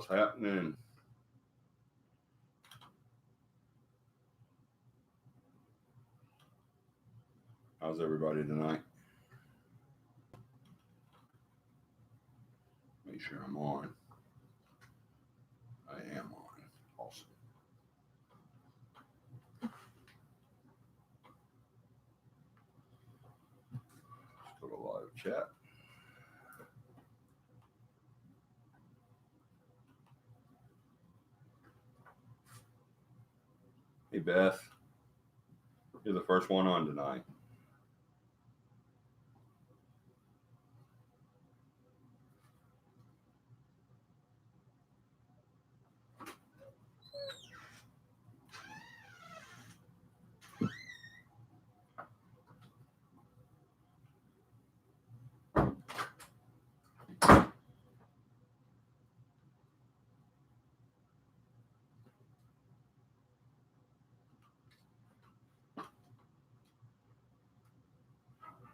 What's happening? How's everybody tonight? Make sure I'm on. I am on. Awesome. Let's go to live chat. Hey, Beth. You're the first one on tonight.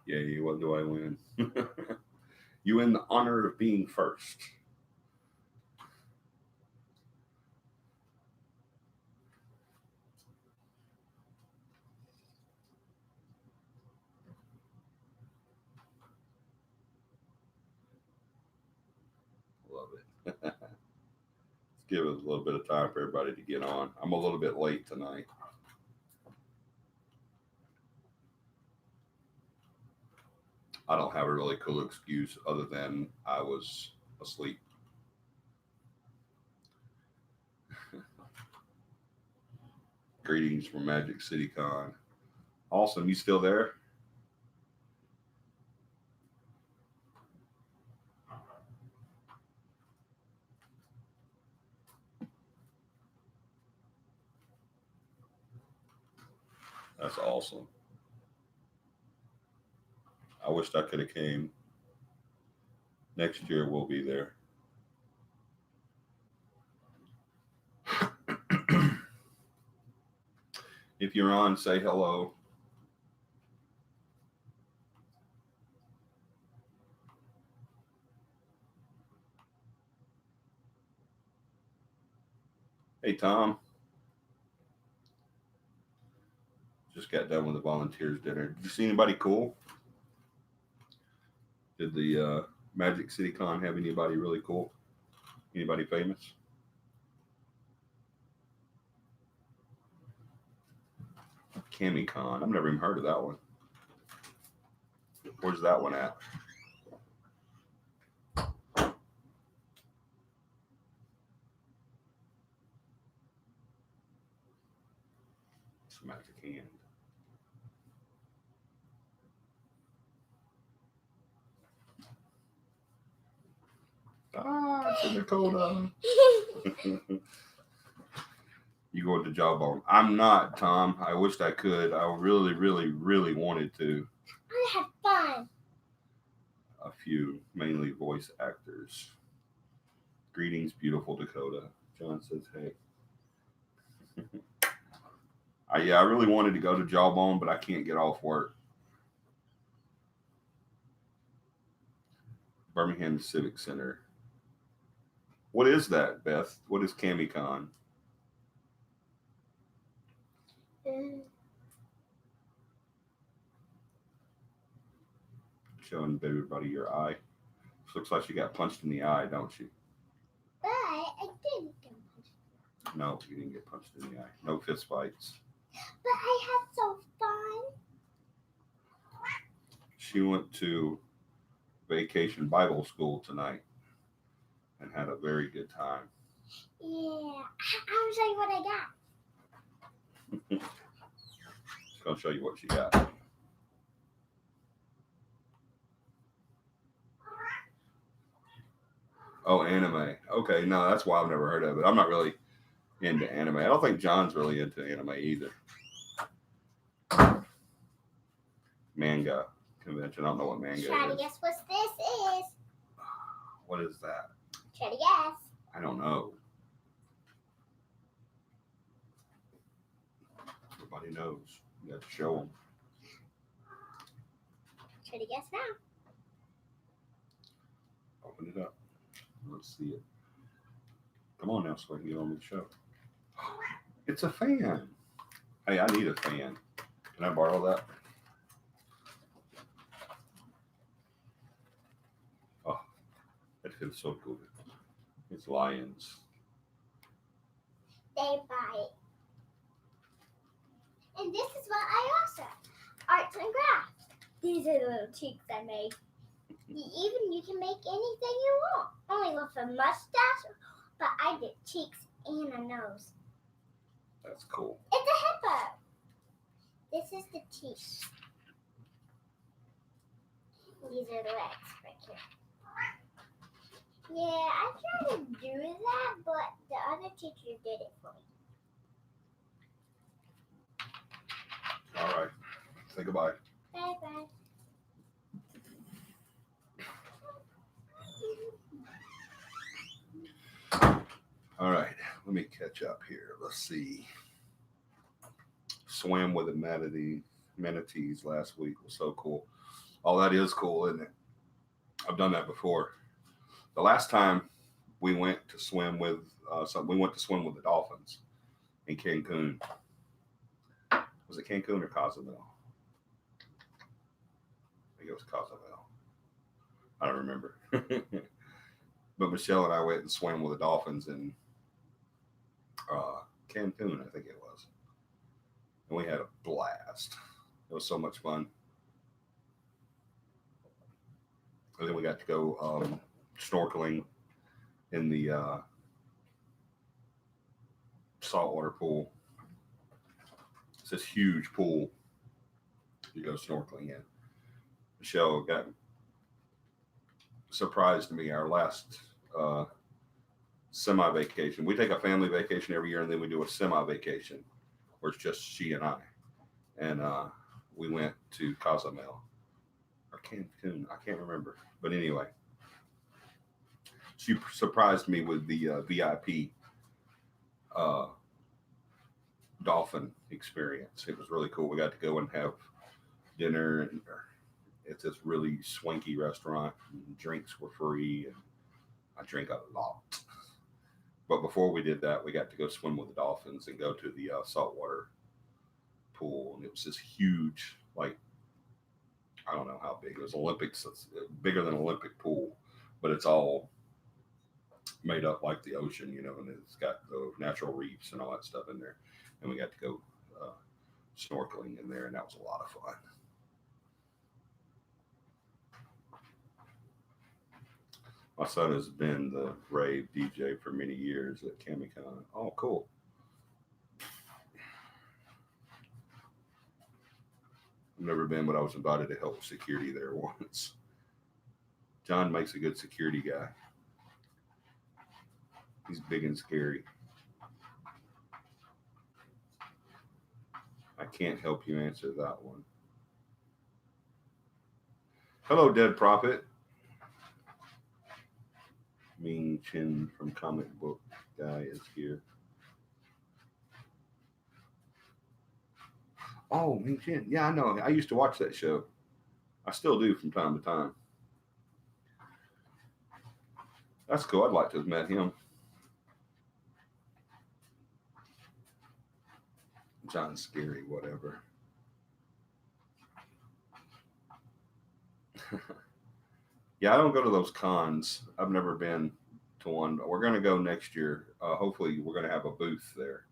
Yay, what do I win? You win the honor of being first. Love it. Let's give it a little bit of time for everybody to get on. I'm a little bit late tonight. I don't have a really cool excuse other than I was asleep. Greetings from Magic City Con. Awesome. You still there? That's awesome. I wished I could have came. Next year we'll be there. If you're on, say hello. Hey, Tom. Just got done with the volunteers dinner. Did you see anybody cool? Did the Magic City Con have anybody really cool? Anybody famous? CAPI Con. I've never even heard of that one. Where's that one at? Smack the can. Ah, it's in Dakota. You going to Jawbone? I'm not, Tom. I wished I could. I really, really, really wanted to. I had fun. A few, mainly voice actors. Greetings, beautiful Dakota. John says, hey. I really wanted to go to Jawbone, but I can't get off work. Birmingham Civic Center. What is that, Beth? What is CAPI Con? Showing everybody your eye. Looks like you got punched in the eye, don't you? But I didn't get punched. No, you didn't get punched in the eye. No fist fights. But I had so fun. She went to Vacation Bible School tonight and had a very good time. Yeah. I'll show you what I got. She's going to show you what she got. Oh, anime. Okay, no, that's why I've never heard of it. I'm not really into anime. I don't think John's really into anime either. Manga convention. I don't know what manga Try to is. guess what this is. What is that? Try to guess. I don't know. Everybody knows. You have to show them. Try to guess now. Open it up. Let's see it. Come on now, so I can get on with the show. It's a fan. Hey, I need a fan. Can I borrow that? Oh, that feels so good. It's lions. They bite. And this is what I also arts and crafts. These are the little cheeks I made. You can make anything you want. Only with a mustache, but I did cheeks and a nose. That's cool. It's a hippo. This is the teeth. These are the legs right here. Yeah, I tried to do that, but the other teacher did it for me. All right. Say goodbye. Bye-bye. All right. Let me catch up here. Let's see. Swam with the manatees last week. Was so cool. Oh, that is cool, isn't it? I've done that before. The last time we went to swim with the dolphins in Cancun. Was it Cancun or Cozumel? I think it was Cozumel. I don't remember. But Michelle and I went and swam with the dolphins in Cancun, I think it was. And we had a blast. It was so much fun. And then we got to go snorkeling in the saltwater pool. It's this huge pool you go snorkeling in. Michelle got surprised me our last semi-vacation. We take a family vacation every year, and then we do a semi-vacation where it's just she and I. And we went to Cozumel or Cancun. I can't remember. But anyway, she surprised me with the VIP dolphin experience. It was really cool. We got to go and have dinner, and it's this really swanky restaurant. And drinks were free, and I drink a lot. But before we did that, we got to go swim with the dolphins and go to the saltwater pool. And it was this huge, like, I don't know how big. It was Olympics. It's bigger than an Olympic pool, but it's all made up like the ocean, you know, and it's got the natural reefs and all that stuff in there. And we got to go snorkeling in there, and that was a lot of fun. My son has been the rave DJ for many years at CAMICon. Oh, cool. I've never been, but I was invited to help security there once. John makes a good security guy. He's big and scary. I can't help you answer that one. Hello, Dead Prophet. Ming Chin from Comic Book Guy is here. Oh, Ming Chin. Yeah, I know. I used to watch that show. I still do from time to time. That's cool. I'd like to have met him. John's scary, whatever. Yeah, I don't go to those cons. I've never been to one. We're going to go next year. Hopefully, we're going to have a booth there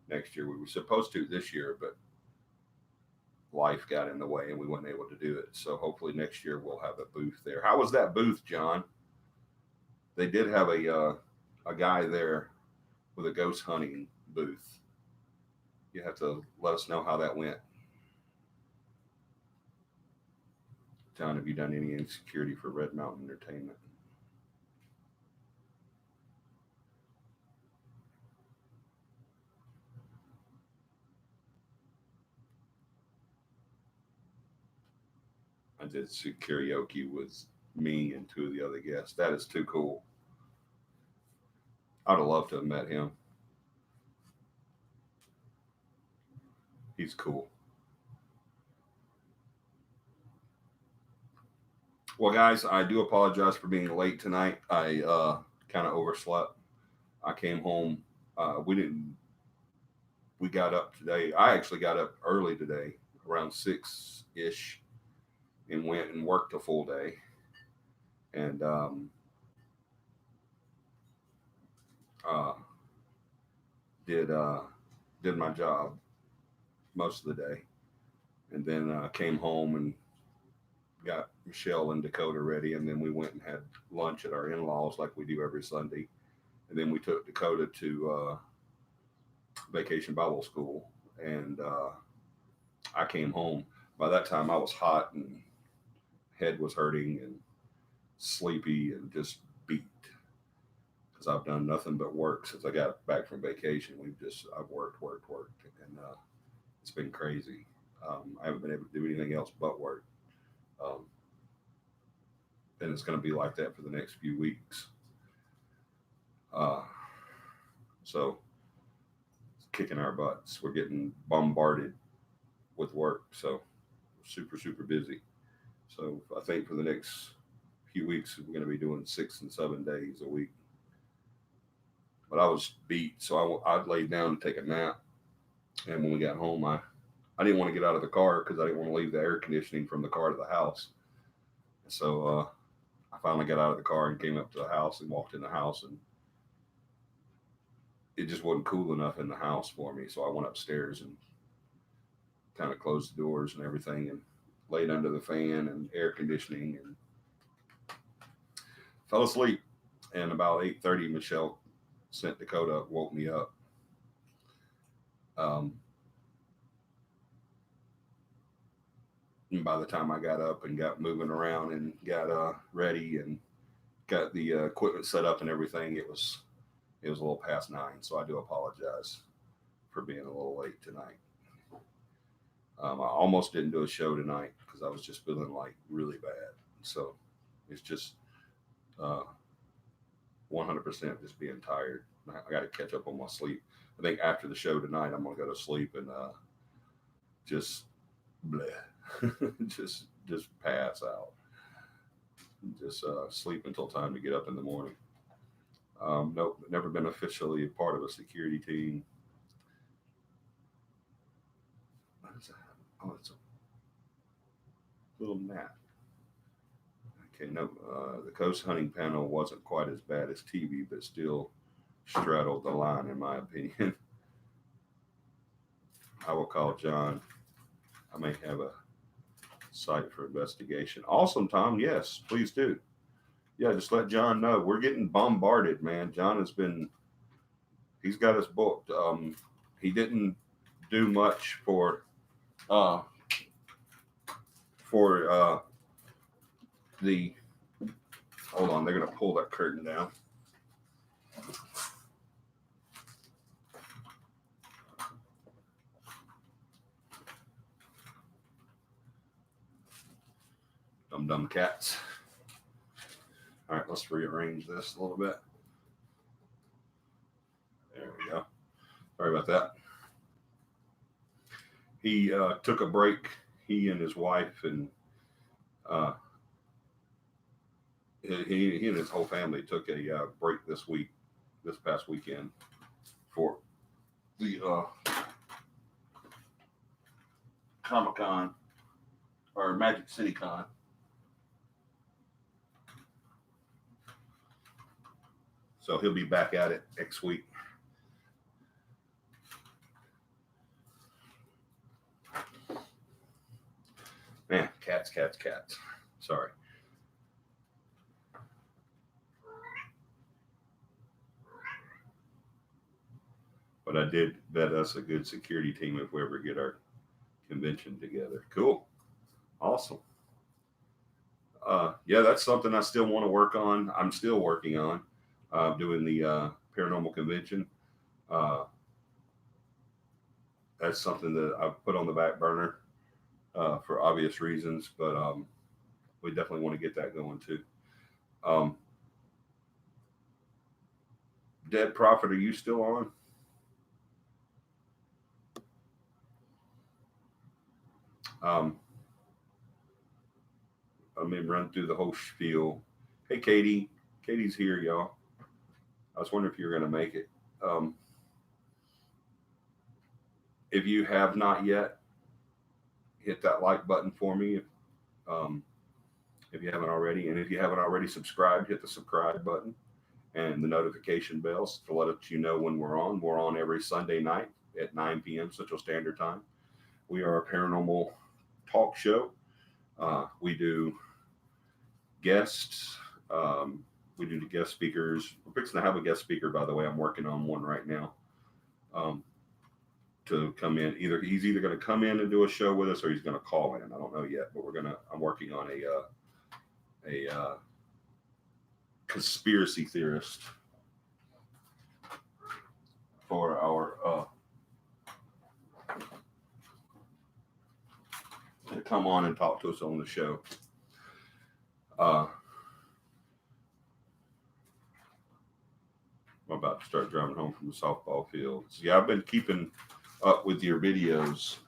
next year. We were supposed to this year, but life got in the way and we weren't able to do it. So hopefully next year we'll have a booth there. How was that booth, John? They did have a guy there with a ghost hunting booth. You have to let us know how that went. John, have you done any security for Red Mountain Entertainment? I did karaoke with me and two of the other guests. That is too cool. I'd have loved to have met him. He's cool. Well, guys, I do apologize for being late tonight. I kind of overslept. I came home. We got up today. I actually got up early today, around 6 ish, and went and worked a full day. And uh, did did my job most of the day, and then came home and got Michelle and Dakota ready, and then we went and had lunch at our in-laws like we do every Sunday, and then we took Dakota to Vacation Bible School, and I came home. By that time, I was hot and head was hurting and sleepy and just beat because I've done nothing but work since I got back from vacation. I've worked, and it's been crazy. I haven't been able to do anything else but work. Um, and it's going to be like that for the next few weeks. So it's kicking our butts. We're getting bombarded with work. So super, super busy. So I think for the next few weeks, we're going to be doing 6 and 7 days a week. But I was beat. So I laid down to take a nap. And when we got home, I didn't want to get out of the car because I didn't want to leave the air conditioning from the car to the house. So I finally got out of the car and came up to the house and walked in the house, and it just wasn't cool enough in the house for me. So I went upstairs and kind of closed the doors and everything and laid under the fan and air conditioning and fell asleep. And about 8:30, Michelle sent Dakota, woke me up. And by the time I got up and got moving around and got ready and got the equipment set up and everything, it was a little past 9. So I do apologize for being a little late tonight. I almost didn't do a show tonight because I was just feeling like really bad. So it's just 100% just being tired. I got to catch up on my sleep. I think after the show tonight, I'm gonna go to sleep and just bleh. just pass out. Just sleep until time to get up in the morning. Nope, never been officially a part of a security team. What is that? Oh, it's a little gnat. Okay, no, the coast hunting panel wasn't quite as bad as TV, but still straddled the line, in my opinion. I will call John. I may have a site for investigation. Awesome, Tom. Yes, please do. Yeah, just let John know. We're getting bombarded, man. John he's got us booked. He didn't do much for the, hold on, they're going to pull that curtain down. Dumb cats. All right, let's rearrange this a little bit. There we go. Sorry about that. He took a break. He and his wife and he and his whole family took a break this past weekend for the Comic-Con or Magic City Con. So he'll be back at it next week. Man, cats. Sorry. But I did bet us a good security team if we ever get our convention together. Cool. Awesome. Yeah, that's something I still want to work on. I'm still working on doing the paranormal convention. That's something that I've put on the back burner for obvious reasons, but we definitely want to get that going too. Dead Prophet, are you still on? Let me run through the whole spiel. Hey, Katie. Katie's here, y'all. I was wondering if you're going to make it. If you have not yet, hit that like button for me. Um, if you haven't already, and if you haven't already subscribed, hit the subscribe button and the notification bells to let you know when we're on. We're on every Sunday night at 9 p.m. Central Standard Time. We are a paranormal talk show. We do guests. We do the guest speakers. We're fixing to have a guest speaker, by the way. I'm working on one right now. To come in, he's either going to come in and do a show with us, or he's going to call in. I don't know yet, but I'm working on a conspiracy theorist for our to come on and talk to us on the show. I'm about to start driving home from the softball field. Yeah, I've been keeping up with your videos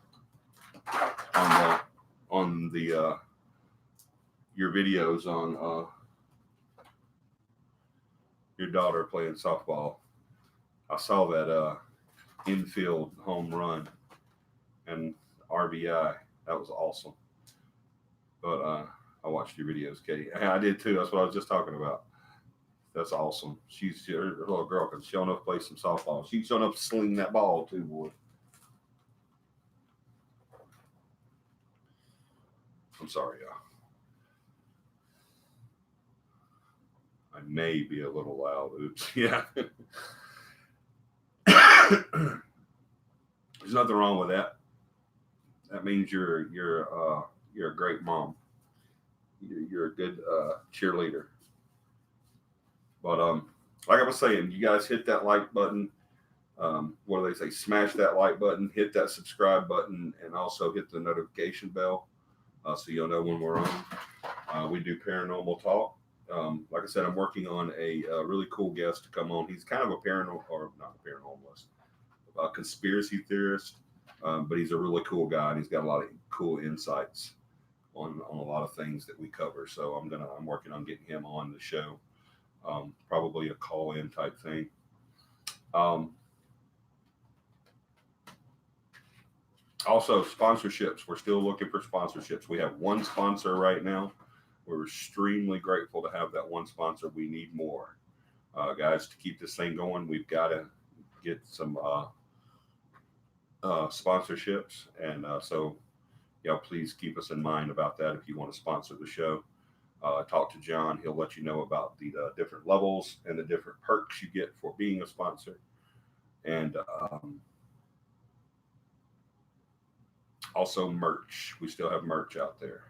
on your videos on your daughter playing softball. I saw that infield home run and RBI. That was awesome. But I watched your videos, Katie. I did too. That's what I was just talking about. That's awesome. Her little girl can show enough play some softball. She's showing up to sling that ball too, boy. I'm sorry, y'all. I may be a little loud. Oops. Yeah. There's nothing wrong with that. That means you're a great mom. You're a good cheerleader. But like I was saying, you guys hit that like button. What do they say? Smash that like button, hit that subscribe button, and also hit the notification bell so you'll know when we're on. We do paranormal talk. Like I said, I'm working on a really cool guest to come on. He's kind of a paranormal, or not a paranormalist, a conspiracy theorist, but he's a really cool guy, and he's got a lot of cool insights on a lot of things that we cover. So I'm working on getting him on the show. Probably a call-in type thing. Also, sponsorships. We're still looking for sponsorships. We have one sponsor right now. We're extremely grateful to have that one sponsor. We need more. Guys, to keep this thing going, we've got to get some sponsorships. And so, please keep us in mind about that if you want to sponsor the show. Talk to John. He'll let you know about the different levels and the different perks you get for being a sponsor. And also merch. We still have merch out there.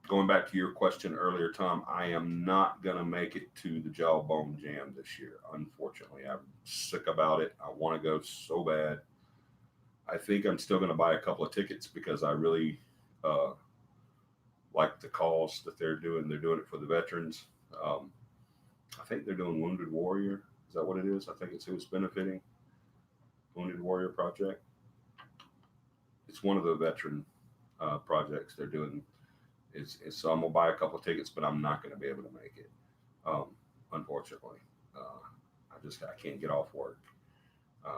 Going back to your question earlier, Tom, I am not going to make it to the Jawbone Jam this year. Unfortunately, I'm sick about it. I want to go so bad. I think I'm still going to buy a couple of tickets because I really like the cause that they're doing. They're doing it for the veterans. I think they're doing Wounded Warrior. Is that what it is? I think it's who's benefiting. Wounded Warrior Project. It's one of the veteran projects they're doing. So I'm going to buy a couple of tickets, but I'm not going to be able to make it, unfortunately. I can't get off work.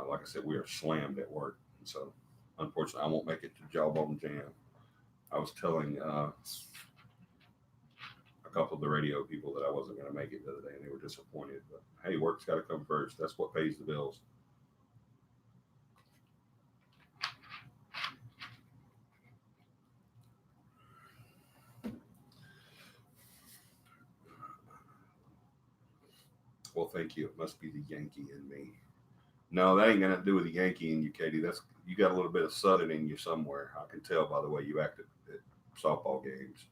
Like I said, we are slammed at work. And so, unfortunately, I won't make it to Jawbone Jam. I was telling a couple of the radio people that I wasn't going to make it the other day, and they were disappointed. But, hey, work's got to come first. That's what pays the bills. Well, thank you. It must be the Yankee in me. No, that ain't got nothing to do with the Yankee in you, Katie. You got a little bit of Southern in you somewhere. I can tell by the way you act at softball games.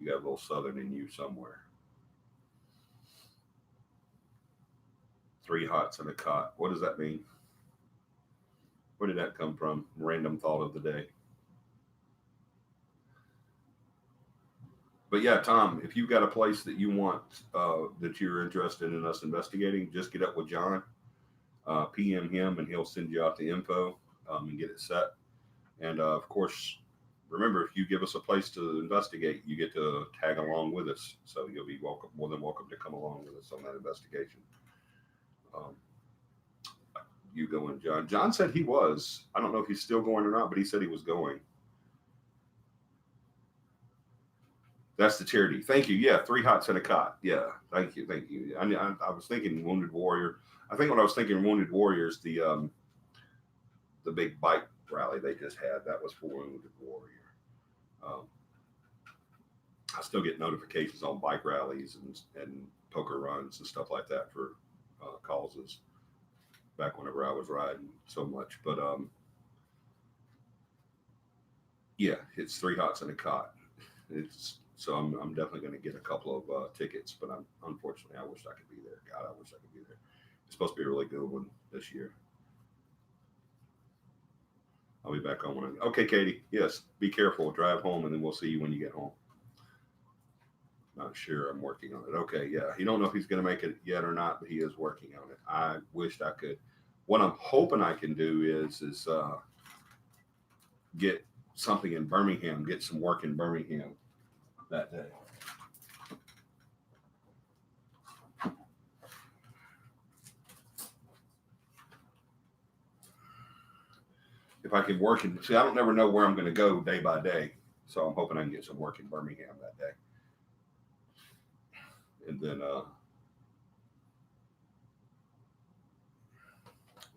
You got a little Southern in you somewhere. 3 hots and a cot. What does that mean? Where did that come from? Random thought of the day. But yeah, Tom, if you've got a place that you want, that you're interested in us investigating, just get up with John, PM him, and he'll send you out the info and get it set. And of course, remember, if you give us a place to investigate, you get to tag along with us. So you'll be welcome, more than welcome to come along with us on that investigation. Um, you going, John? John said he was. I don't know if he's still going or not, but he said he was going. That's the charity. Thank you. Yeah, 3 hots and a cot. Yeah, thank you, thank you. I was thinking Wounded Warrior. I think when I was thinking Wounded Warriors, the big bike rally they just had, that was for Wounded Warrior. I still get notifications on bike rallies and poker runs and stuff like that for causes. Back whenever I was riding so much, but yeah, it's 3 hots and a cot. It's so I'm definitely going to get a couple of tickets, but unfortunately I wish I could be there. God, I wish I could be there. It's supposed to be a really good one this year. I'll be back on one. Okay, Katie. Yes, be careful. Drive home, and then we'll see you when you get home. Not sure. I'm working on it. Okay, yeah. He don't know if he's going to make it yet or not, but he is working on it. I wished I could. What I'm hoping I can do is get something in Birmingham, get some work in Birmingham that day. If I could work in, see, I don't never know where I'm going to go day by day, so I'm hoping I can get some work in Birmingham that day, and then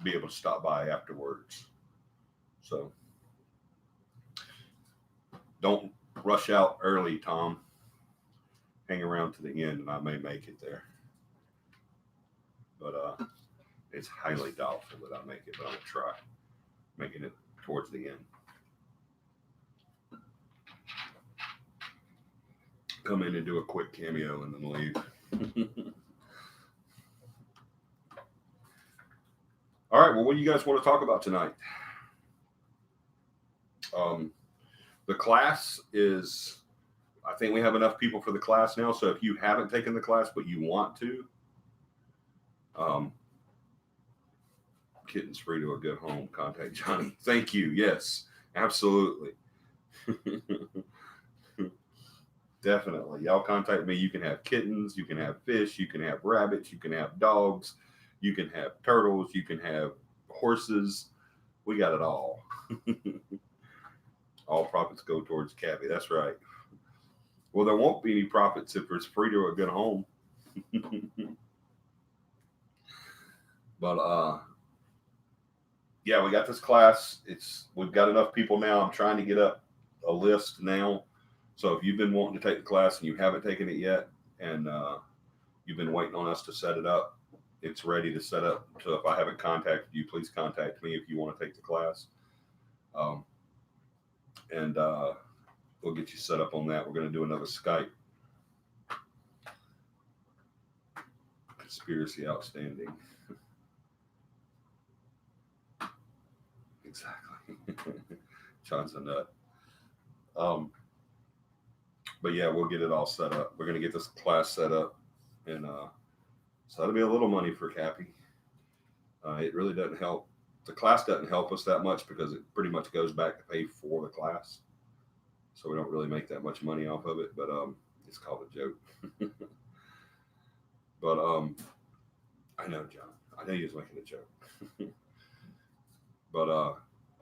be able to stop by afterwards. So don't rush out early, Tom. Hang around to the end, and I may make it there. But it's highly doubtful that I make it, but I'm gonna try making it towards the end. Come in and do a quick cameo and then leave. All right. Well, what do you guys want to talk about tonight? The class is, I think we have enough people for the class now. So if you haven't taken the class, but you want to, kittens free to a good home, contact Johnny. Thank you. Yes, absolutely. Definitely. Y'all contact me. You can have kittens, you can have fish, you can have rabbits, you can have dogs, you can have turtles, you can have horses. We got it all. All profits go towards CAPI. That's right. Well, there won't be any profits if it's free to a good home. But yeah, we got this class. We've got enough people now. I'm trying to get up a list now. So if you've been wanting to take the class and you haven't taken it yet, and you've been waiting on us to set it up, it's ready to set up. So if I haven't contacted you, please contact me if you want to take the class. And we'll get you set up on that. We're going to do another Skype. Conspiracy outstanding. Exactly. John's a nut. But yeah, we'll get it all set up. We're going to get this class set up. And so that'll be a little money for CAPI. It really doesn't help. The class doesn't help us that much because it pretty much goes back to pay for the class. So we don't really make that much money off of it, but it's called a joke. But I know, John. I know he was making a joke. But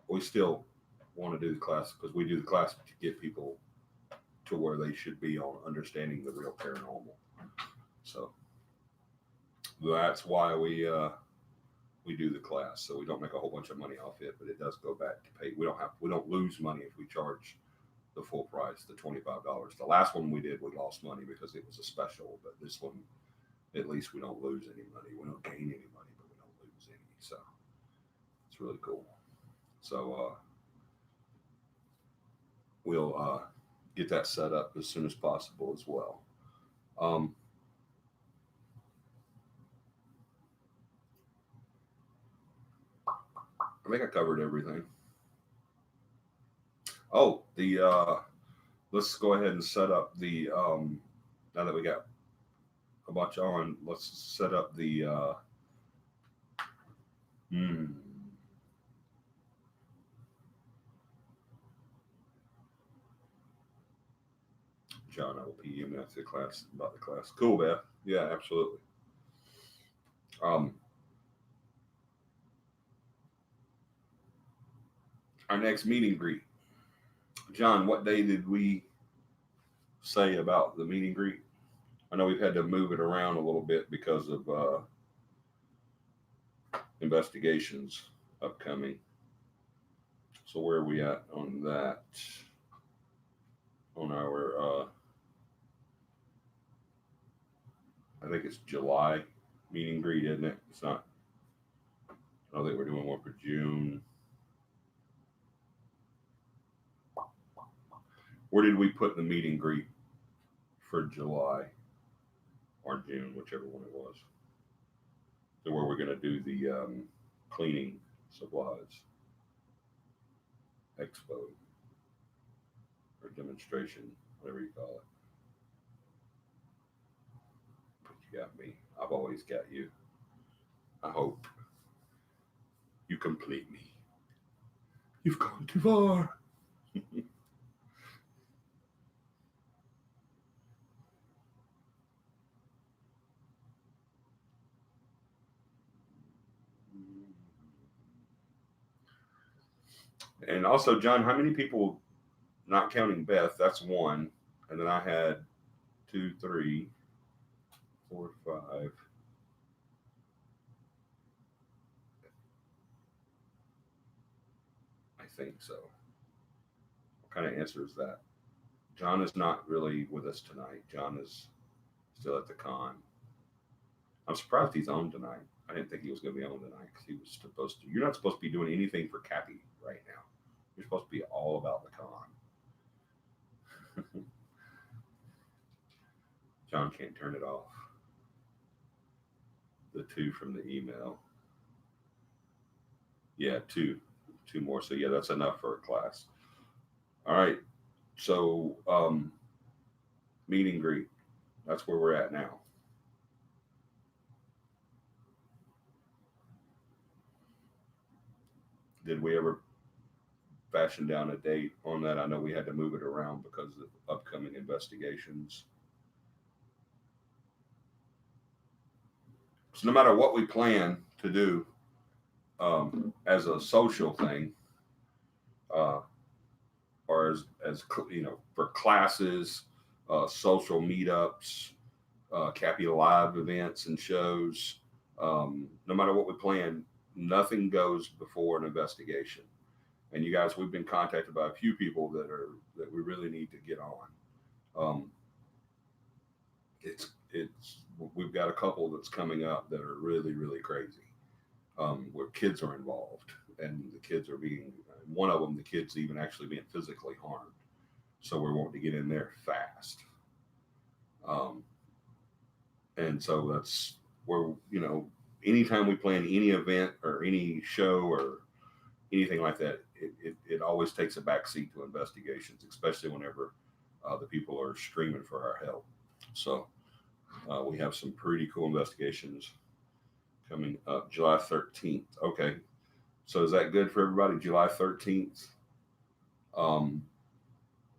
we still want to do the class because we do the class to get people to where they should be on understanding the real paranormal. So that's why we do the class. So we don't make a whole bunch of money off it, but it does go back to pay. We don't lose money if we charge the full price, the $25. The last one we did, we lost money because it was a special, but this one, at least we don't lose any money. We don't gain any money, but we don't lose any. So it's really cool. So we'll get that set up as soon as possible as well. I think I covered everything. Oh, let's go ahead and set up the now that we got a bunch on, let's set up the John, I will PM you after the class about the class. Cool, Beth. Yeah, absolutely. Our next meet and greet. John, what day did we say about the meet and greet? I know we've had to move it around a little bit because of investigations upcoming. So where are we at on that? On our, I think it's July meet and greet, isn't it? It's not. I think we're doing one for June. Where did we put the meet and greet for July or June, whichever one it was? So where we're going to do the cleaning supplies expo or demonstration, whatever you call it. But you got me. I've always got you. I hope you complete me. You've gone too far. And also, John, how many people, not counting Beth, that's one. And then I had 2, 3, 4, 5. I think so. What kind of answer is that? John is not really with us tonight. John is still at the con. I'm surprised he's on tonight. I didn't think he was going to be on tonight because he was supposed to. You're not supposed to be doing anything for CAPI right now. You're supposed to be all about the con. John can't turn it off. The 2 from the email. Yeah, 2 more. So yeah, that's enough for a class. All right. So meet and greet. That's where we're at now. Did we ever fashion down a date on that? I know we had to move it around because of upcoming investigations. So no matter what we plan to do as a social thing, or as you know, for classes, social meetups, CAPI Live events and shows, no matter what we plan, nothing goes before an investigation. And you guys, we've been contacted by a few people that we really need to get on. We've got a couple that's coming up that are really, really crazy, where kids are involved, and the kids are being, one of them, the kids even actually being physically harmed. So we're wanting to get in there fast. And so that's where, you know, anytime we plan any event or any show or anything like that, it always takes a backseat to investigations, especially whenever the people are screaming for our help. So we have some pretty cool investigations coming up. July 13th. Okay. So is that good for everybody? July 13th.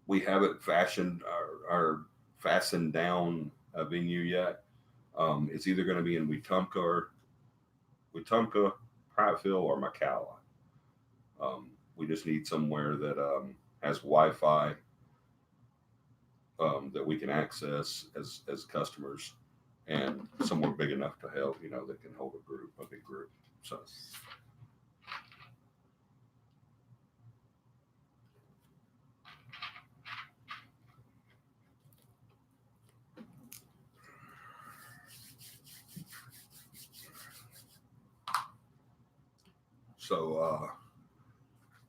We haven't fastened down a venue yet. It's either going to be in Wetumpka, Prattville, or McCalla. We just need somewhere that has Wi-Fi that we can access as customers, and somewhere big enough to help, you know, that can hold a big group. So,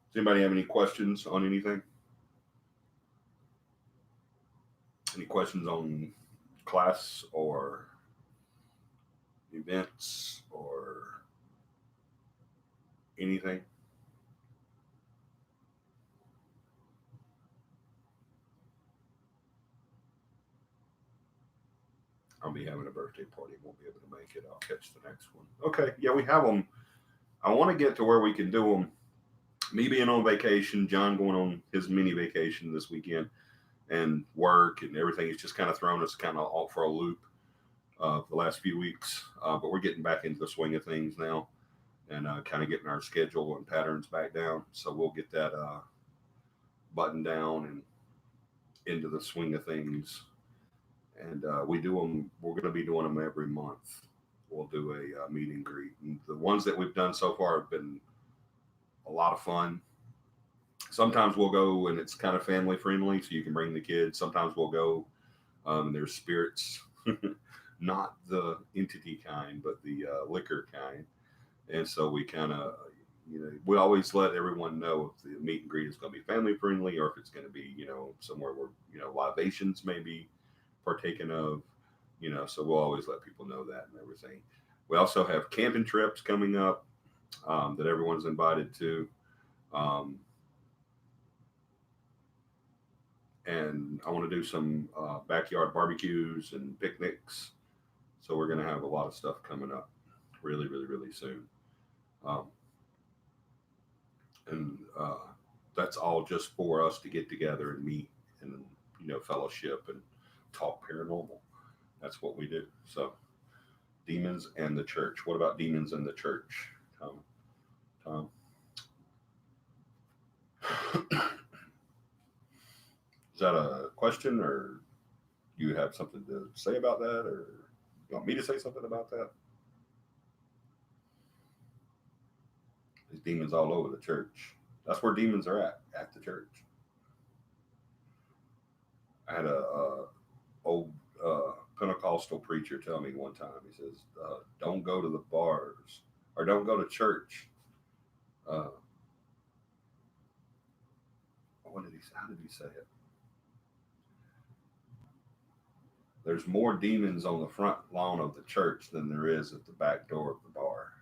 does anybody have any questions on anything? Any questions on class or events or anything? I'll be having a birthday party. Won't be able to make it. I'll catch the next one. Okay. Yeah, we have them. I want to get to where we can do them. Me being on vacation, John going on his mini vacation this weekend, and work and everything. It's just kind of thrown us kind of off for a loop the last few weeks. But we're getting back into the swing of things now, and kind of getting our schedule and patterns back down. So we'll get that buttoned down and into the swing of things. And we do them. We're going to be doing them every month. We'll do a meet and greet. And the ones that we've done so far have been a lot of fun. Sometimes we'll go and it's kind of family friendly, so you can bring the kids. Sometimes we'll go and there's spirits, not the entity kind, but the liquor kind. And so we kind of, we always let everyone know if the meet and greet is going to be family friendly or if it's going to be, somewhere where, libations may be partaken of, so we'll always let people know that and everything. We also have camping trips coming up that everyone's invited to. And I want to do some backyard barbecues and picnics. So we're going to have a lot of stuff coming up really, really, really soon. And that's all just for us to get together and meet and, fellowship and talk paranormal. That's what we do. So demons and the church. What about demons and the church, Tom? Is that a question, or you have something to say about that, or you want me to say something about that? There's demons all over the church. That's where demons are at the church. I had a old Pentecostal preacher tell me one time. He says, "Don't go to the bars, or don't go to church." What did he? How did he say it? There's more demons on the front lawn of the church than there is at the back door of the bar.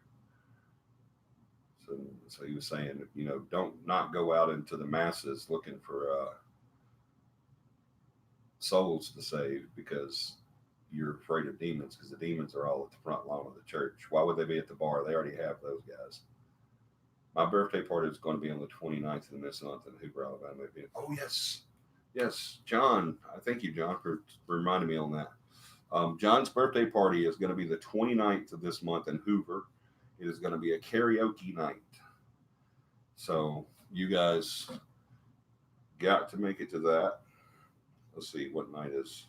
So he was saying, don't not go out into the masses looking for souls to save because you're afraid of demons, because the demons are all at the front lawn of the church. Why would they be at the bar? They already have those guys. My birthday party is going to be on the 29th of this month in Hoover, Alabama. Oh, yes, John. I thank you, John, for reminding me on that. John's birthday party is going to be the 29th of this month in Hoover. It is going to be a karaoke night. So you guys got to make it to that. Let's see, what night is...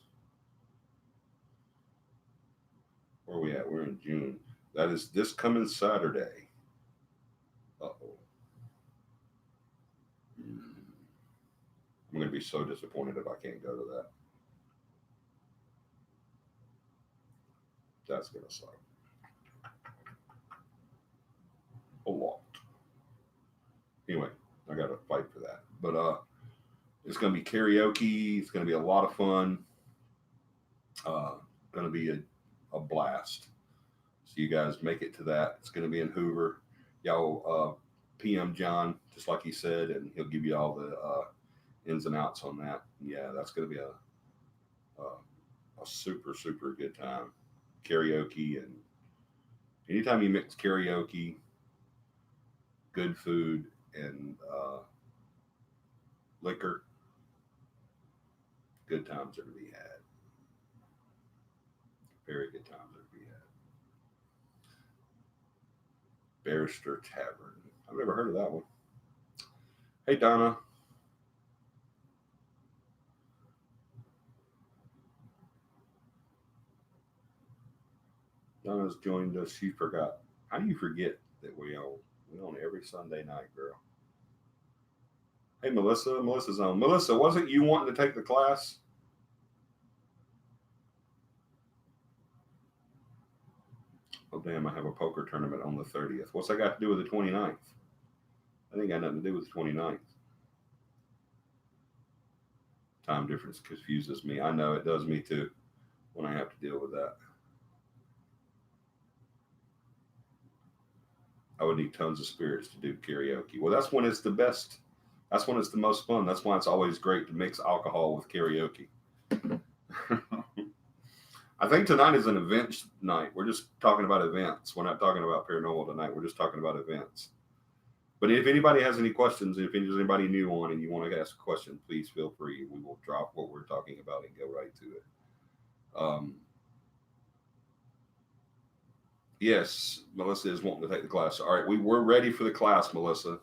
Where are we at? We're in June. That is this coming Saturday. Uh-oh. I'm going to be so disappointed if I can't go to that. That's going to suck. A lot. Anyway, I got to fight for that. But it's going to be karaoke. It's going to be a lot of fun. Going to be a blast. So you guys make it to that. It's going to be in Hoover. Y'all PM John, just like he said, and he'll give you all the ins and outs on that. Yeah, that's going to be a super, super good time. Karaoke, and anytime you mix karaoke, good food, and liquor, good times are to be had. Very good times are to be had. Barrister Tavern. I've never heard of that one. Hey, Donna. Donna's joined us. She forgot. How do you forget that we on every Sunday night, girl? Hey, Melissa. Melissa's on. Melissa, wasn't you wanting to take the class? Oh, damn, I have a poker tournament on the 30th. What's that got to do with the 29th? That ain't got nothing to do with the 29th. Time difference confuses me. I know it does me too when I have to deal with that. I would need tons of spirits to do karaoke. Well, that's when it's the best. That's when it's the most fun. That's why it's always great to mix alcohol with karaoke. I think tonight is an event night. We're just talking about events. We're not talking about paranormal tonight. We're just talking about events. But if anybody has any questions, if there's anybody new on and you want to ask a question, please feel free. We will drop what we're talking about and go right to it. Yes, Melissa is wanting to take the class. All right, we're ready for the class, Melissa.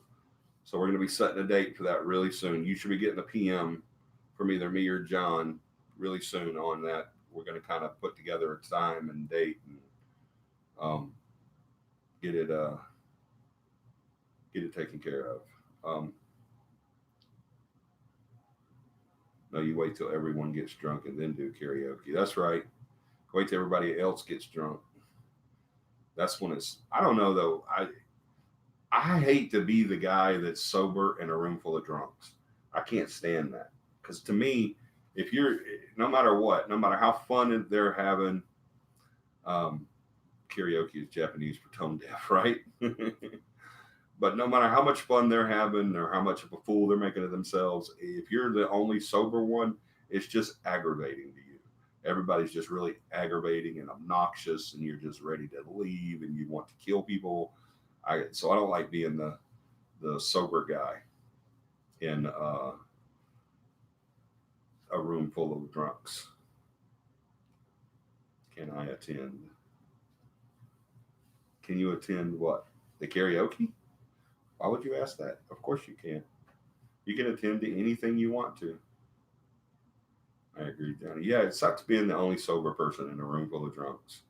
So we're going to be setting a date for that really soon. You should be getting a PM from either me or John really soon on that. We're going to kind of put together a time and date and get it taken care of. No, you wait till everyone gets drunk and then do karaoke. That's right. Wait till everybody else gets drunk. That's when it's. I don't know though. I hate to be the guy that's sober in a room full of drunks. I can't stand that because to me, if you're no matter what, no matter how fun they're having, karaoke is Japanese for tone deaf, right? But no matter how much fun they're having or how much of a fool they're making of themselves, if you're the only sober one, it's just aggravating to you. Everybody's just really aggravating and obnoxious, and you're just ready to leave and you want to kill people. So I don't like being the sober guy in a room full of drunks. Can I attend? Can you attend what? The karaoke? Why would you ask that? Of course you can. You can attend to anything you want to. I agree, Johnny. Yeah, it sucks being the only sober person in a room full of drunks.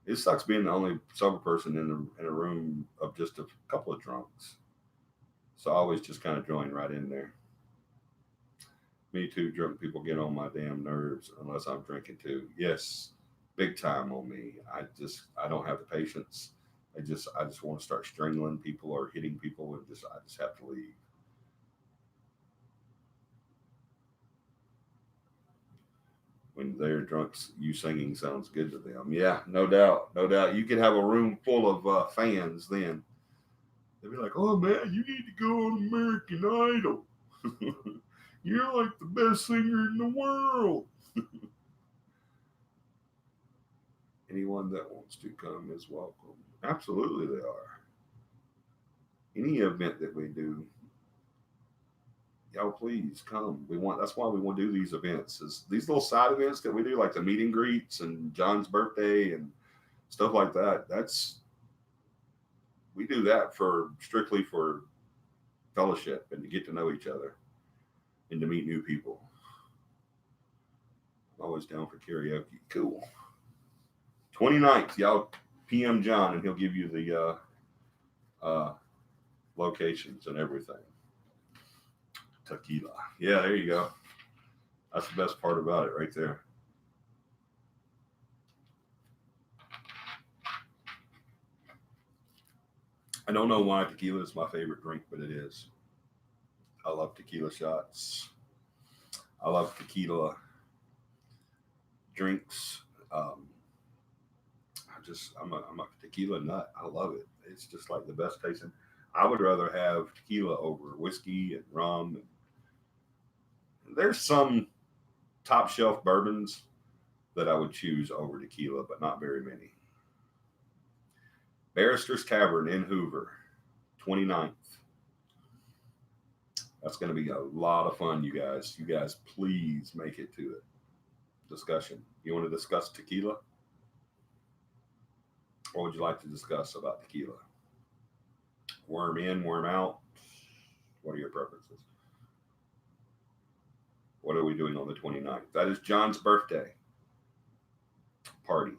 It sucks being the only sober person in a room of just a couple of drunks. So I always just kind of join right in there. Me too. Drunk people get on my damn nerves unless I'm drinking too. Yes, big time on me. I don't have the patience. I just want to start strangling people or hitting people and I just have to leave. When they're drunk, you singing sounds good to them. Yeah, no doubt, no doubt. You could have a room full of fans then. They'd be like, "Oh man, you need to go on American Idol. You're like the best singer in the world." Anyone that wants to come is welcome. Absolutely, they are. Any event that we do, y'all please come. That's why we want to do these events. Is these little side events that we do, like the meet and greets and John's birthday and stuff like that. We do that for strictly for fellowship and to get to know each other and to meet new people. I'm always down for karaoke. Cool. 29th, y'all PM John and he'll give you the locations and everything. Tequila. Yeah, there you go. That's the best part about it right there. I don't know why tequila is my favorite drink, but it is. I love tequila shots. I love tequila drinks. I'm a tequila nut. I love it. It's just like the best tasting. I would rather have tequila over whiskey and rum. There's some top shelf bourbons that I would choose over tequila, but not very many. Barrister's Tavern in Hoover, 29th. That's going to be a lot of fun, you guys. You guys, please make it to it. Discussion. You want to discuss tequila? What would you like to discuss about tequila? Worm in, worm out? What are your preferences? What are we doing on the 29th? That is John's birthday party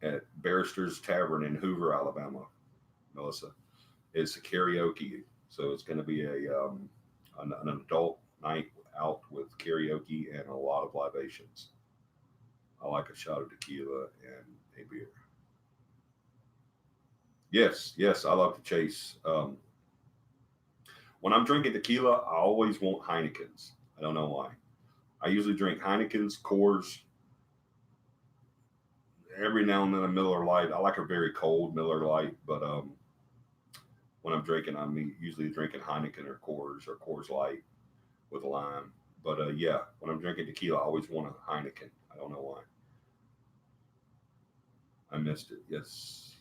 at Barrister's Tavern in Hoover, Alabama. Melissa, it's a karaoke, so it's going to be an adult night out with karaoke and a lot of libations. I like a shot of tequila and a beer. Yes, I love to chase. When I'm drinking tequila, I always want Heinekens. I don't know why. I usually drink Heinekens, Coors. Every now and then a Miller Lite. I like a very cold Miller Lite, but when I'm drinking, I'm usually drinking Heineken or Coors Light with lime. But yeah, when I'm drinking tequila, I always want a Heineken. I don't know why. I missed it. Yes.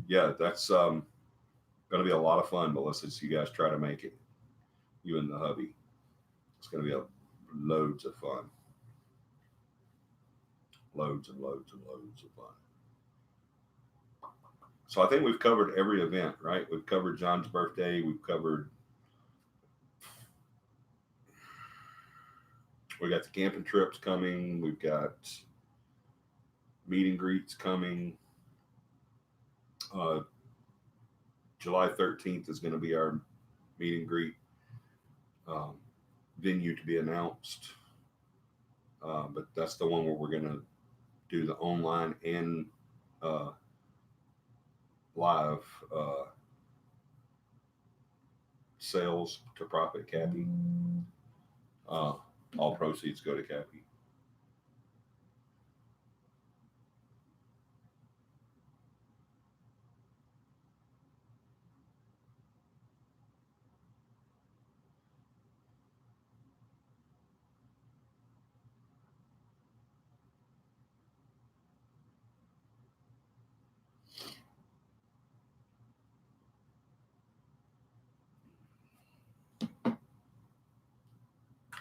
Yeah, that's Going to be a lot of fun, Melissa. So you guys try to make it. You and the hubby. It's going to be loads of fun. Loads and loads and loads of fun. So I think we've covered every event, right? We've covered John's birthday. We got the camping trips coming. We've got meet and greets coming. July 13th is going to be our meet and greet. Venue to be announced. But that's the one where we're going to do the online and live sales to profit CAPI. All proceeds go to CAPI.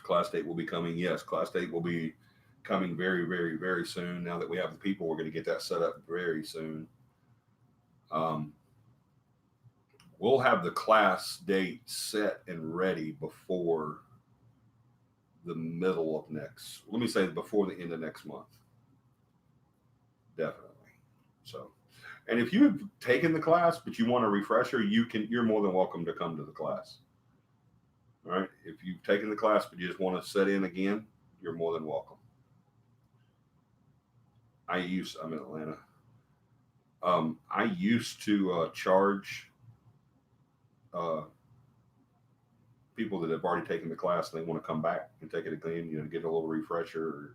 Class date will be coming. Yes, class date will be coming very, very, very soon. Now that we have the people, we're going to get that set up very soon. We'll have the class date set and ready before the middle of before the end of next month. Definitely. So, and if you've taken the class, but you want a refresher, you're more than welcome to come to the class. All right. If you've taken the class, but you just want to set in again, you're more than welcome. I'm in Atlanta. I used to charge people that have already taken the class and they want to come back and take it again, get a little refresher or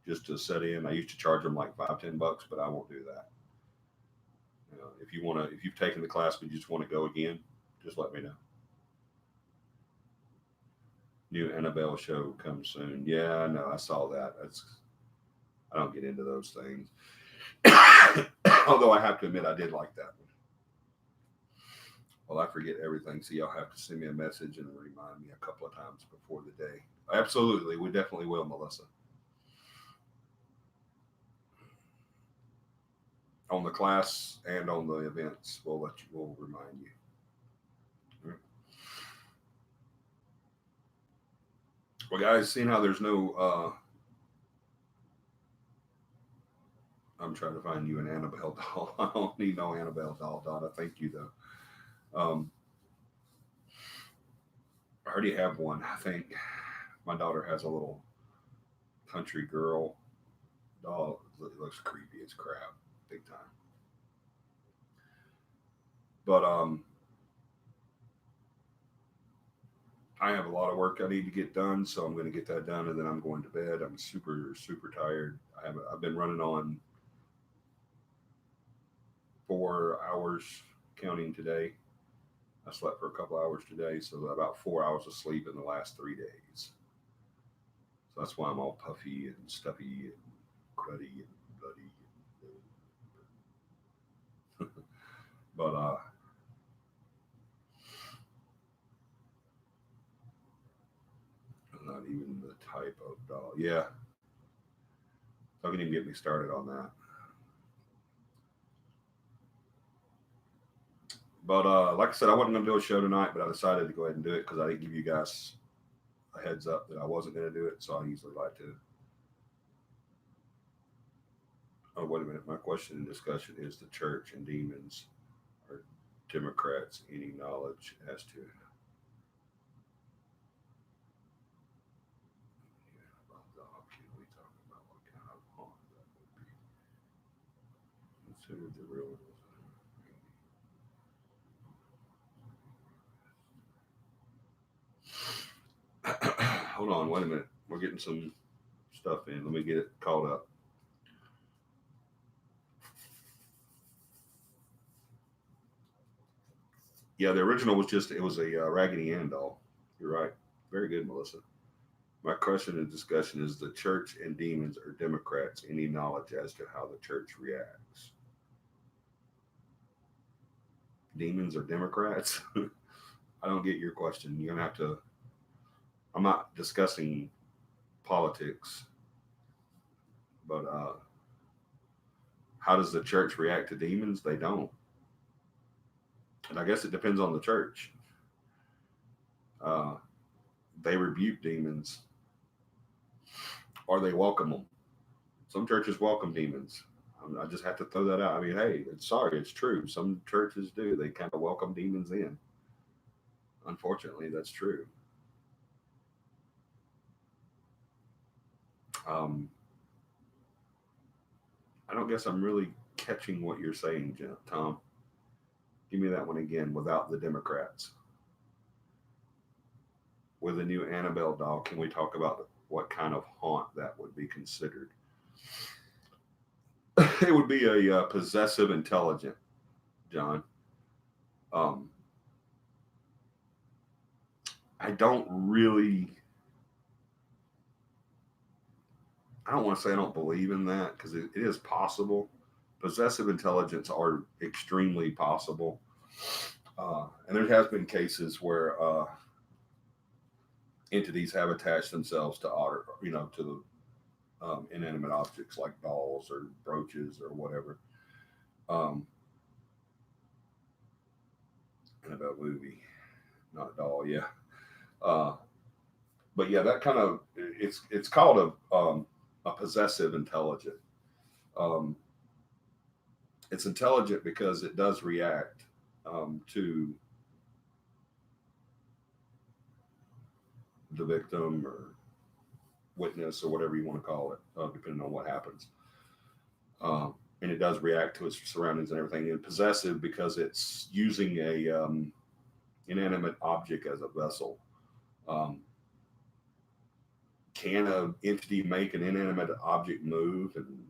just to set in. I used to charge them like $5-10, but I won't do that. If you've taken the class but you just want to go again, just let me know. New Annabelle show comes soon. Yeah, I know. I saw that. I don't get into those things. Although I have to admit, I did like that one. Well, I forget everything, so y'all have to send me a message and remind me a couple of times before the day. Absolutely. We definitely will, Melissa. On the class and on the events, we'll remind you. Well, guys, seeing how there's no, I'm trying to find you an Annabelle doll. I don't need no Annabelle doll, Donna. Thank you, though. I already have one. I think my daughter has a little country girl doll. It looks creepy as crap, big time. But I have a lot of work I need to get done, so I'm going to get that done, and then I'm going to bed. I'm super, super tired. I've been running on 4 hours counting today. I slept for a couple hours today, so about 4 hours of sleep in the last 3 days. So that's why I'm all puffy and stuffy and cruddy and bloody. But not even the type of doll. Yeah. Don't even get me started on that. But like I said, I wasn't going to do a show tonight, but I decided to go ahead and do it because I didn't give you guys a heads up that I wasn't going to do it. So I usually like to. Oh, wait a minute. My question and discussion is the church and demons are Democrats. Any knowledge as to considered the real. Hold on, wait a minute. We're getting some stuff in. Let me get it called up. Yeah, the original was it was a Raggedy Ann doll. You're right. Very good, Melissa. My question and discussion is the church and demons are Democrats. Any knowledge as to how the church reacts? demons or Democrats? I don't get your question. You're gonna have to. I'm not discussing politics, but how does the church react to demons? They don't, and I guess it depends on the church. Uh, they rebuke demons, or they welcome them. Some churches welcome demons. I just have to throw that out. I mean, hey, sorry, it's true. Some churches do. They kind of welcome demons in. Unfortunately, that's true. Um, I don't guess I'm really catching what you're saying, Tom. Give me that one again without the Democrats. With a new Annabelle doll, can we talk about what kind of haunt that would be considered? It would be a possessive intelligent, John. Um, I don't really, I don't want to say I don't believe in that because it is possible. Possessive intelligence are extremely possible. And there has been cases where entities have attached themselves to otter, to the inanimate objects like dolls or brooches or whatever. Um, Annabelle movie, not doll, yeah. Uh, but yeah, that kind of it's called a possessive intelligent. Um, it's intelligent because it does react to the victim or witness or whatever you want to call it, depending on what happens. And it does react to its surroundings and everything. And possessive because it's using a inanimate object as a vessel. Um, can an entity make an inanimate object move and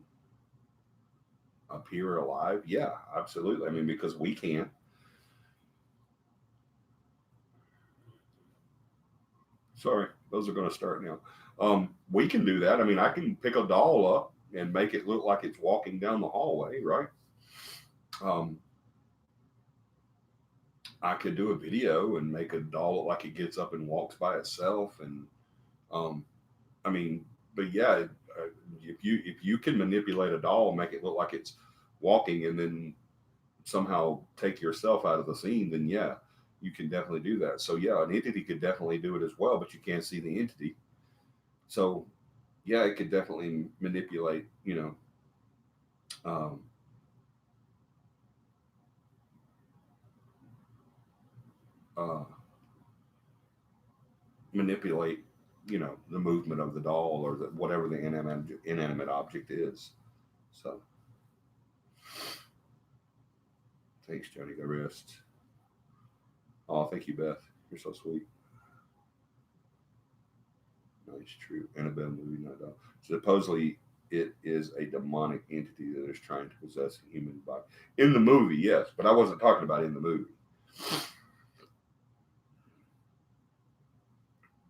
appear alive? Yeah, absolutely. I mean, because we can. Sorry, those are going to start now. We can do that. I mean, I can pick a doll up and make it look like it's walking down the hallway, right? Um, I could do a video and make a doll look like it gets up and walks by itself, and um, I mean, but yeah, if you can manipulate a doll and make it look like it's walking, and then somehow take yourself out of the scene, then yeah, you can definitely do that. So yeah, an entity could definitely do it as well, but you can't see the entity. So yeah, it could definitely manipulate, um, uh, manipulate, the movement of the doll or whatever the inanimate object is. So thanks, Jody. Go rest. Oh, thank you, Beth. You're so sweet. Nice, true. Annabelle movie, not dog. Supposedly, it is a demonic entity that is trying to possess a human body. In the movie, yes, but I wasn't talking about in the movie.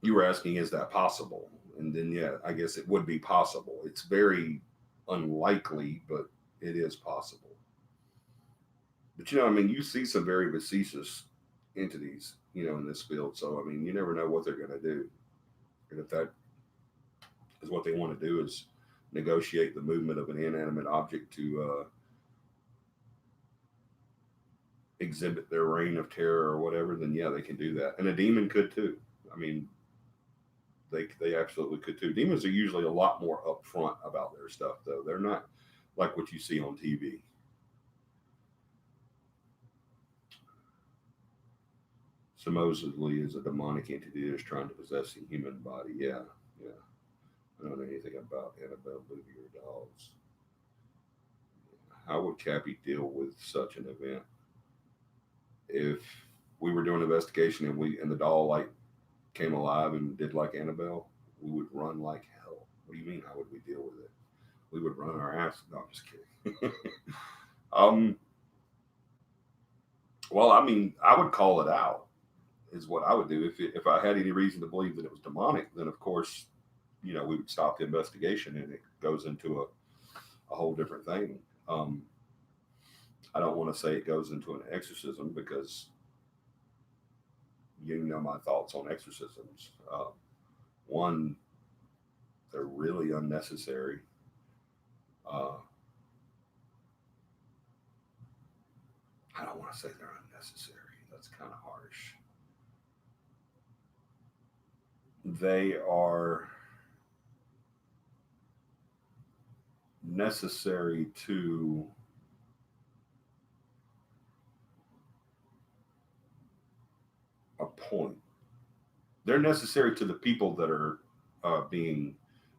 You were asking, is that possible? And then, yeah, I guess it would be possible. It's very unlikely, but it is possible. But I mean, you see some very facetious entities, in this field. So I mean, you never know what they're going to do. And if that is what they want to do, is negotiate the movement of an inanimate object to exhibit their reign of terror or whatever, then yeah, they can do that. And a demon could too. I mean, they absolutely could too. Demons are usually a lot more upfront about their stuff, though. They're not like what you see on TV. Supposedly is a demonic entity that is trying to possess a human body. Yeah, yeah. I don't know anything about Annabelle movie or dolls. How would CAPI deal with such an event? If we were doing an investigation and the doll like came alive and did like Annabelle, we would run like hell. What do you mean? How would we deal with it? We would run our ass. No, I'm just kidding. um, well, I mean, I would call it out. Is what I would do if I had any reason to believe that it was demonic. Then of course, we would stop the investigation, and it goes into a whole different thing. Um, I don't want to say it goes into an exorcism because you know my thoughts on exorcisms. One, they're really unnecessary. Uh, I don't want to say they're unnecessary. That's kind of harsh. They are necessary to a point. They're necessary to the people that are being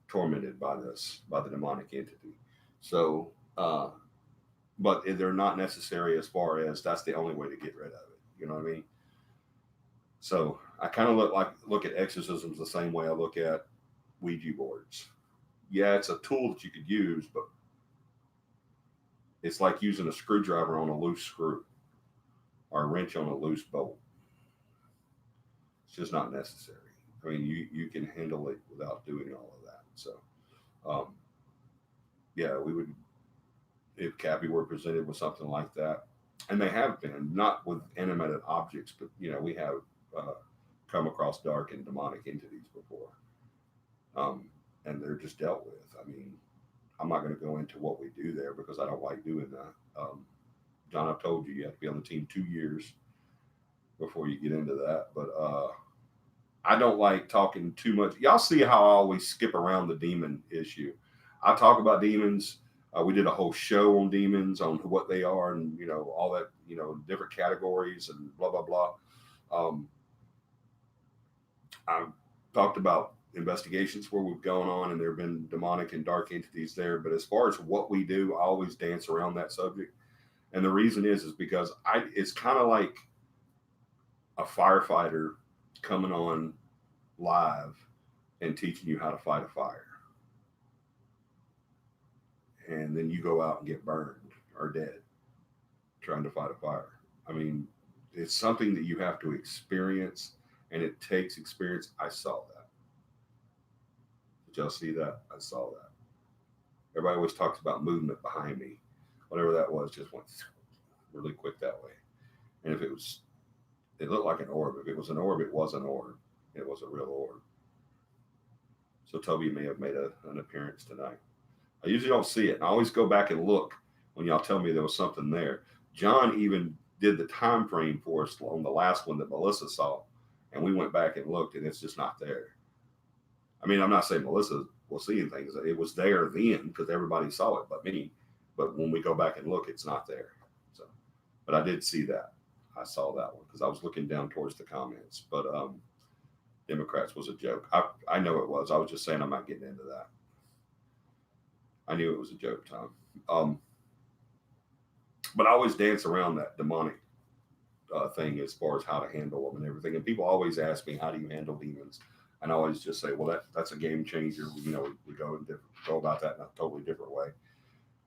tormented by this, by the demonic entity. So, but they're not necessary as far as that's the only way to get rid of it. You know what I mean? So I kind of look at exorcisms the same way I look at Ouija boards. Yeah, it's a tool that you could use, but it's like using a screwdriver on a loose screw or a wrench on a loose bolt. It's just not necessary. I mean, you can handle it without doing all of that. So, um, yeah, we would, if CAPI were presented with something like that, and they have been, not with animated objects, but, we have uh, come across dark and demonic entities before. And they're just dealt with. I mean, I'm not going to go into what we do there because I don't like doing that. John, I've told you, you have to be on the team 2 years before you get into that. But I don't like talking too much. Y'all see how I always skip around the demon issue. I talk about demons. We did a whole show on demons, on what they are, and all that, different categories and blah blah blah. I've talked about investigations where we've gone on, and there have been demonic and dark entities there. But as far as what we do, I always dance around that subject, and the reason is because it's kind of like a firefighter coming on live and teaching you how to fight a fire. And then you go out and get burned or dead trying to fight a fire. I mean, it's something that you have to experience, and it takes experience. I saw that. Did y'all see that? I saw that. Everybody always talks about movement behind me. Whatever that was just went really quick that way. And if it looked like an orb. If it was an orb, it was an orb. It was a real orb. So Toby may have made an appearance tonight. I usually don't see it. I always go back and look when y'all tell me there was something there. John even did the time frame for us on the last one that Melissa saw, and we went back and looked, and it's just not there. I mean, I'm not saying Melissa was seeing things. It was there then because everybody saw it but me. But when we go back and look, it's not there. So, but I did see that. I saw that one because I was looking down towards the comments. But Democrats was a joke. I know it was. I was just saying I'm not getting into that. I knew it was a joke, Tom. But I always dance around that demonic thing as far as how to handle them and everything. And people always ask me, how do you handle demons? And I always just say, well, that's a game changer. We go about that in a totally different way.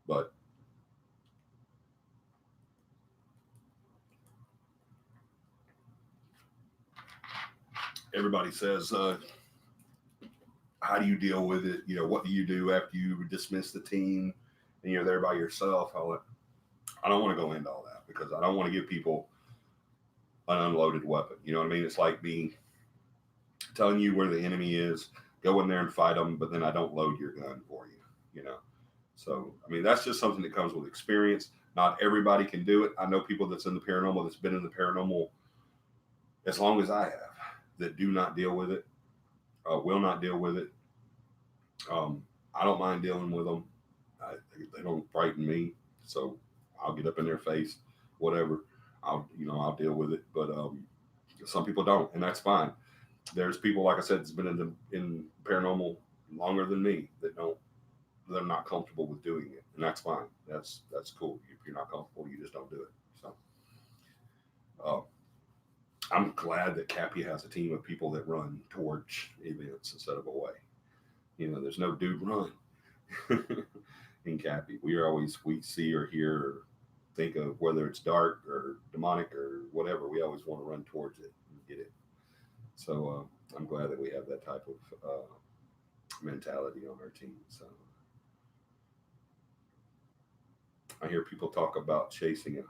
But everybody says, how do you deal with it? What do you do after you dismiss the team and you're there by yourself? I don't want to go into all that because I don't want to give people an unloaded weapon. You know what I mean? It's like telling you where the enemy is, go in there and fight them, but then I don't load your gun for you. So I mean, that's just something that comes with experience. Not everybody can do it. I know people that's in the paranormal, that's been in the paranormal as long as I have, that do not deal with it, will not deal with it. I don't mind dealing with them. They don't frighten me, so I'll get up in their face, whatever. I'll deal with it. But some people don't, and that's fine. There's people, like I said, that's been in paranormal longer than me they're not comfortable with doing it, and that's fine. That's cool. If you're not comfortable, you just don't do it. So I'm glad that CAPI has a team of people that run towards events instead of away. There's no dude run in CAPI. We see or hear or think of whether it's dark or demonic or whatever. We always want to run towards it and get it. So I'm glad that we have that type of mentality on our team. So I hear people talk about chasing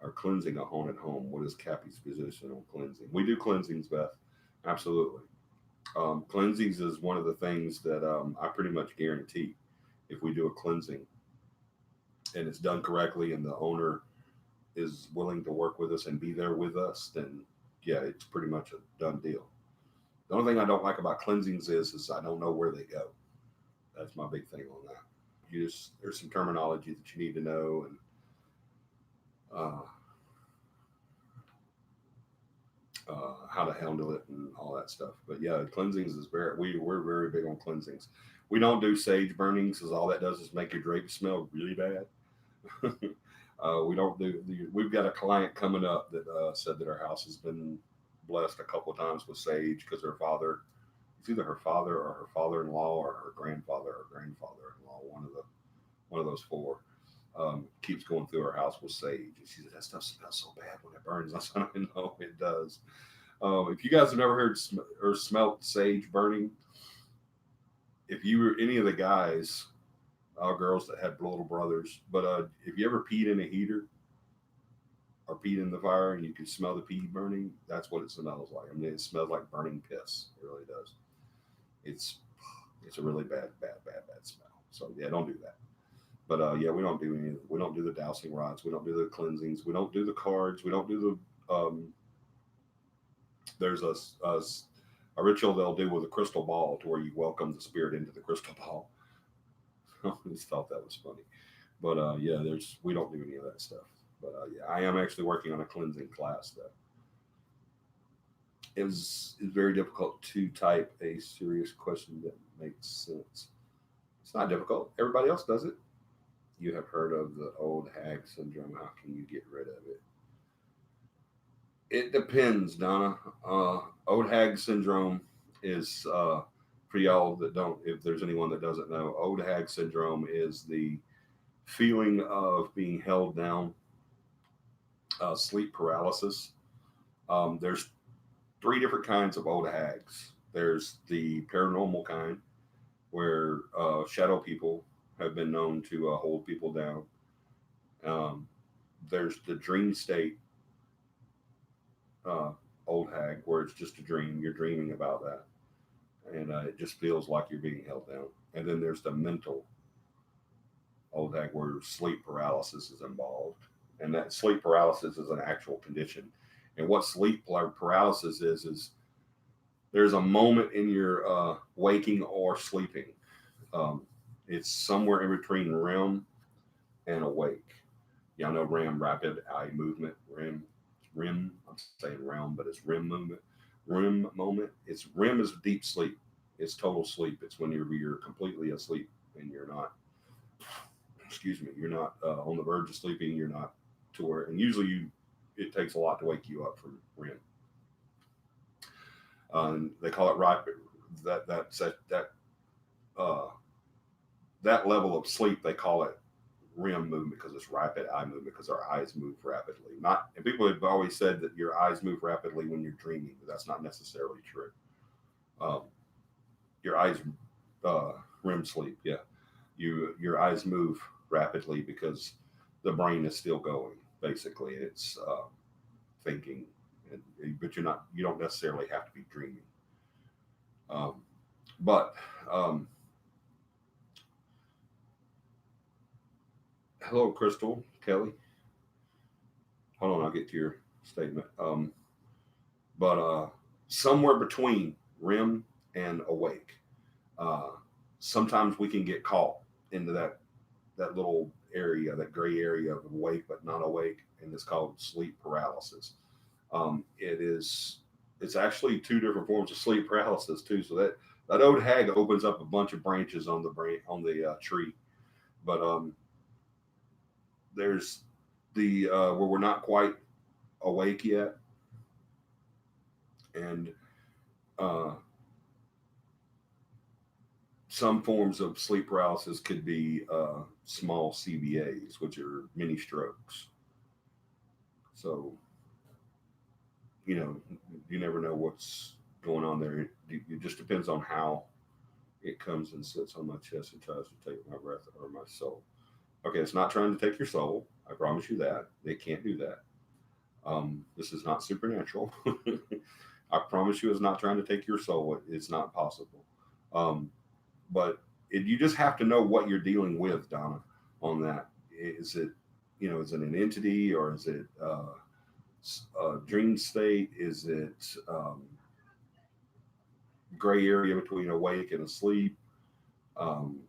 or cleansing a haunted home. What is CAPI's position on cleansing? We do cleansings, Beth. Absolutely. Cleansings is one of the things that I pretty much guarantee if we do a cleansing and it's done correctly and the owner is willing to work with us and be there with us, then yeah, it's pretty much a done deal. The only thing I don't like about cleansings is I don't know where they go. That's my big thing on that. There's some terminology that you need to know and how to handle it and all that stuff. But yeah, cleansings is we're very big on cleansings. We don't do sage burnings because all that does is make your drapes smell really bad. We don't do. We've got a client coming up that said that her house has been blessed a couple of times with sage because her father, it's either her father or her father-in-law or her grandfather or grandfather-in-law, one of those four, keeps going through her house with sage. And she said that stuff smells so bad when it burns. I said, I know it does. If you guys have never heard or smelt sage burning, if you were any of the guys, girls that had little brothers, but if you ever peed in a heater or peed in the fire and you can smell the pee burning, that's what it smells like. I mean, it smells like burning piss. It really does. It's a really bad smell. So yeah, don't do that. But yeah, we don't do any. We don't do the dowsing rods. We don't do the cleansings. We don't do the cards. We don't do the. There's a ritual they'll do with a crystal ball to where you welcome the spirit into the crystal ball. I just thought that was funny. But yeah, we don't do any of that stuff. But yeah, I am actually working on a cleansing class that is very difficult to type a serious question that makes sense. It's not difficult. Everybody else does it. You have heard of the old hag syndrome. How can you get rid of it? It depends, Donna. Old hag syndrome is for y'all that don't, if there's anyone that doesn't know, old hag syndrome is the feeling of being held down, sleep paralysis. There's three different kinds of old hags. There's the paranormal kind, where shadow people have been known to hold people down. There's the dream state old hag, where it's just a dream. You're dreaming about that, and it just feels like you're being held down. And then there's the mental old hag, where sleep paralysis is involved, and that sleep paralysis is an actual condition. And what sleep paralysis is there's a moment in your waking or sleeping. It's somewhere in between REM and awake. Y'all know REM, rapid eye movement. REM. I'm saying realm, but it's REM movement. REM moment. It's REM is deep sleep. It's total sleep. It's when you're completely asleep and you're not. Excuse me. You're not on the verge of sleeping. You're not to where. And usually it takes a lot to wake you up from REM. They call it rapid. That level of sleep, they call it REM movement because it's rapid eye movement because our eyes move rapidly. Not, and people have always said that your eyes move rapidly when you're dreaming, but that's not necessarily true. Your eyes, REM sleep, yeah, your eyes move rapidly because the brain is still going. Basically, it's thinking, but you don't necessarily have to be dreaming. But hello, Crystal, Kelly. Hold on, I'll get to your statement. But somewhere between REM and awake, sometimes we can get caught into that little area, that gray area of awake but not awake, and it's called sleep paralysis. It's actually two different forms of sleep paralysis too. So that old hag opens up a bunch of branches on the tree, but there's the where we're not quite awake yet, and some forms of sleep paralysis could be small CVAs, which are mini strokes. So, you never know what's going on there. It just depends on how it comes and sits on my chest and tries to take my breath or my soul. Okay, it's not trying to take your soul. I promise you that. They can't do that. This is not supernatural. I promise you, it's not trying to take your soul. It's not possible. Um, but you just have to know what you're dealing with, Donna. On that, is it, is it an entity, or is it a dream state? Is it gray area between awake and asleep? Um,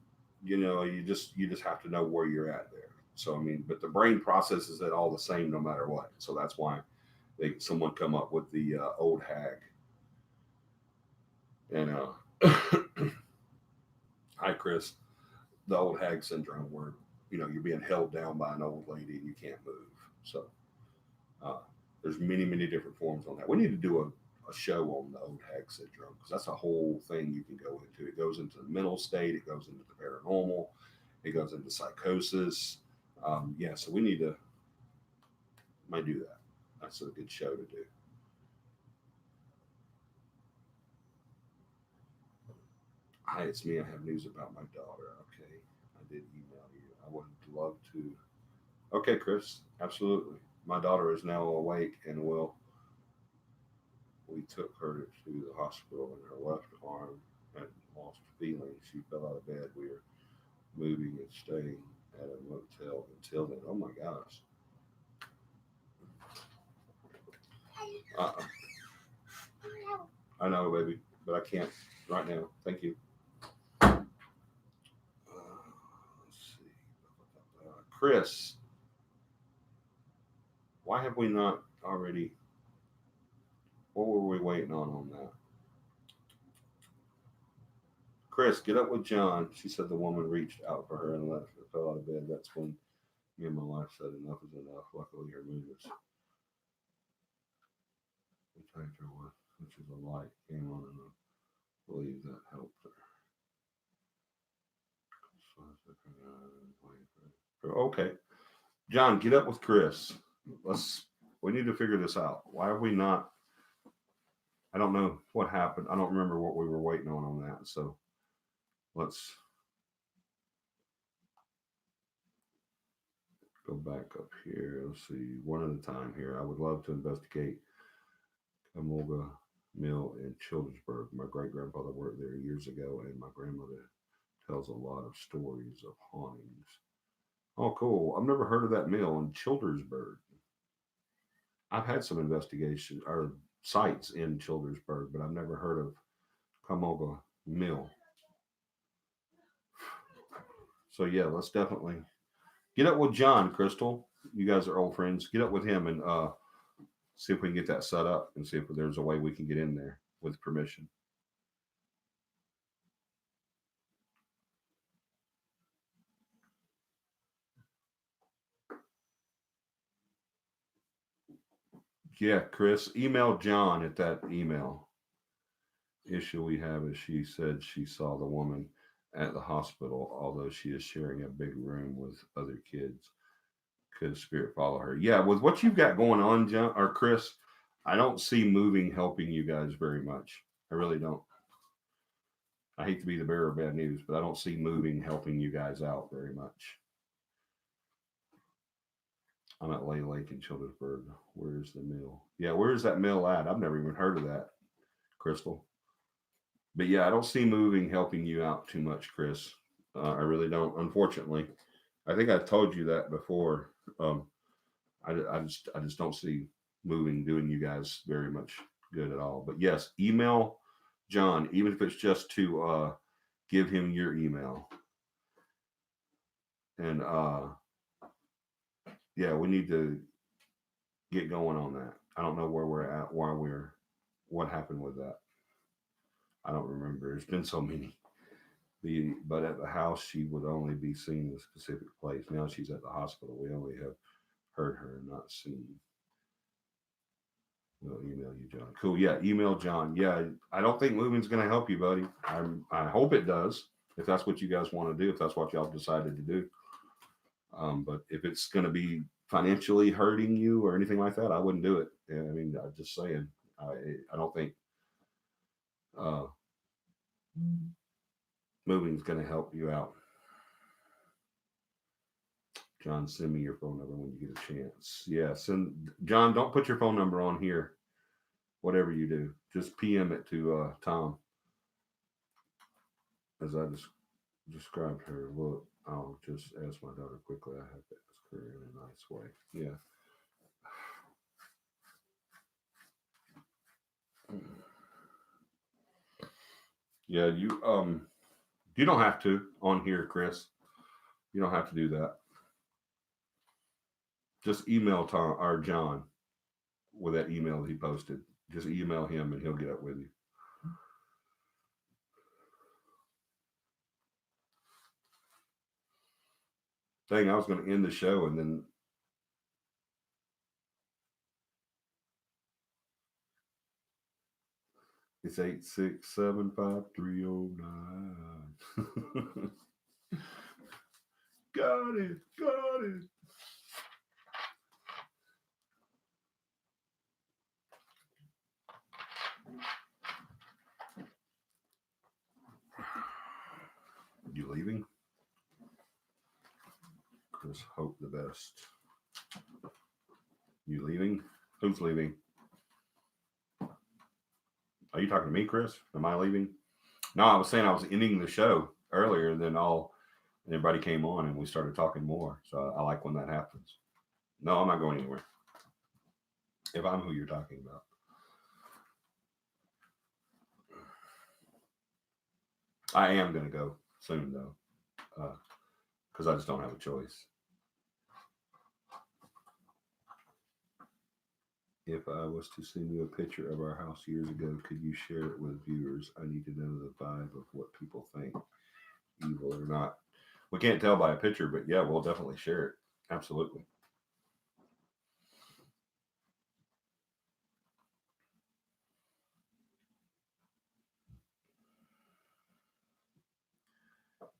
you just have to know where you're at there. So I mean, but the brain processes it all the same no matter what. So that's why someone come up with the old hag. And hi Chris, the old hag syndrome, where you're being held down by an old lady and you can't move. So uh, there's many different forms on that. We need to do a show on the old hag syndrome, because that's a whole thing you can go into. It goes into the mental state, it goes into the paranormal, it goes into psychosis. Yeah, so we need to might do that. That's a good show to do. Hi, it's me. I have news about my daughter. Okay, I did email you. I would love to. Okay, Chris, absolutely. My daughter is now awake and will. We took her to the hospital, and her left arm had lost feeling. She fell out of bed. We are moving and staying at a motel until then. Oh my gosh. Uh, I know, baby, but I can't right now. Thank you. Let's see. Chris, why have we not already? What were we waiting on that? Chris, get up with John. She said the woman reached out for her and left. Fell out of bed. That's when me and my wife said enough is enough. Luckily, her mood was. We typed her with, which is a light, came on, and I believe that helped her. Okay, John, get up with Chris. Let's. We need to figure this out. Why have we not? I don't know what happened. I don't remember what we were waiting on that. So let's go back up here. Let's see, one at a time here. I would love to investigate Camolga Mill in Childersburg. My great grandfather worked there years ago, and my grandmother tells a lot of stories of hauntings. Oh, cool. I've never heard of that mill in Childersburg. I've had some investigation or sites in Childersburg, but I've never heard of Camolga Mill. So yeah, let's definitely get up with John, Crystal. You guys are old friends. Get up with him and see if we can get that set up and see if there's a way we can get in there with permission. Yeah, Chris, email John at that email. Issue we have is she said she saw the woman at the hospital, although she is sharing a big room with other kids. Could a spirit follow her? Yeah, with what you've got going on, John or Chris, I don't see moving helping you guys very much. I really don't. I hate to be the bearer of bad news, but I don't see moving helping you guys out very much. I'm at Lay Lake in Childersburg. Where's the mill? Yeah, where's that mill at? I've never even heard of that, Crystal. But yeah, I don't see moving helping you out too much, Chris. I really don't. Unfortunately, I think I told you that before. Um, I just don't see moving doing you guys very much good at all. But yes, email John, even if it's just to give him your email. And yeah, we need to get going on that. I don't know where we're at, what happened with that. I don't remember. There's been so many. But at the house, she would only be seen in a specific place. Now she's at the hospital. We only have heard her, not seen. We'll email you, John. Cool. Yeah, email John. Yeah, I don't think moving's going to help you, buddy. I hope it does. If that's what you guys want to do, if that's what y'all decided to do. But if it's going to be financially hurting you or anything like that, I wouldn't do it. Yeah, I mean, I'm just saying. I don't think uh, moving's going to help you out. John, send me your phone number when you get a chance. Yeah, send John. Don't put your phone number on here. Whatever you do, just PM it to Tom. As I just described her. Look, I'll just ask my daughter quickly. I have to ask her in a nice way. Yeah. Yeah, you don't have to on here, Chris. You don't have to do that. Just email Tom or John with that email that he posted. Just email him and he'll get up with you. Dang, I was going to end the show and then it's 8675309. Got it. Got it. You leaving? Chris, hope the best. You leaving? Who's leaving? Are you talking to me, Chris? Am I leaving? No, I was saying I was ending the show earlier than everybody came on and we started talking more. So I like when that happens. No, I'm not going anywhere. If I'm who you're talking about. I am going to go soon, though, because I just don't have a choice. If I was to send you a picture of our house years ago, could you share it with viewers? I need to know the vibe of what people think, evil or not. We can't tell by a picture, but yeah, we'll definitely share it. Absolutely.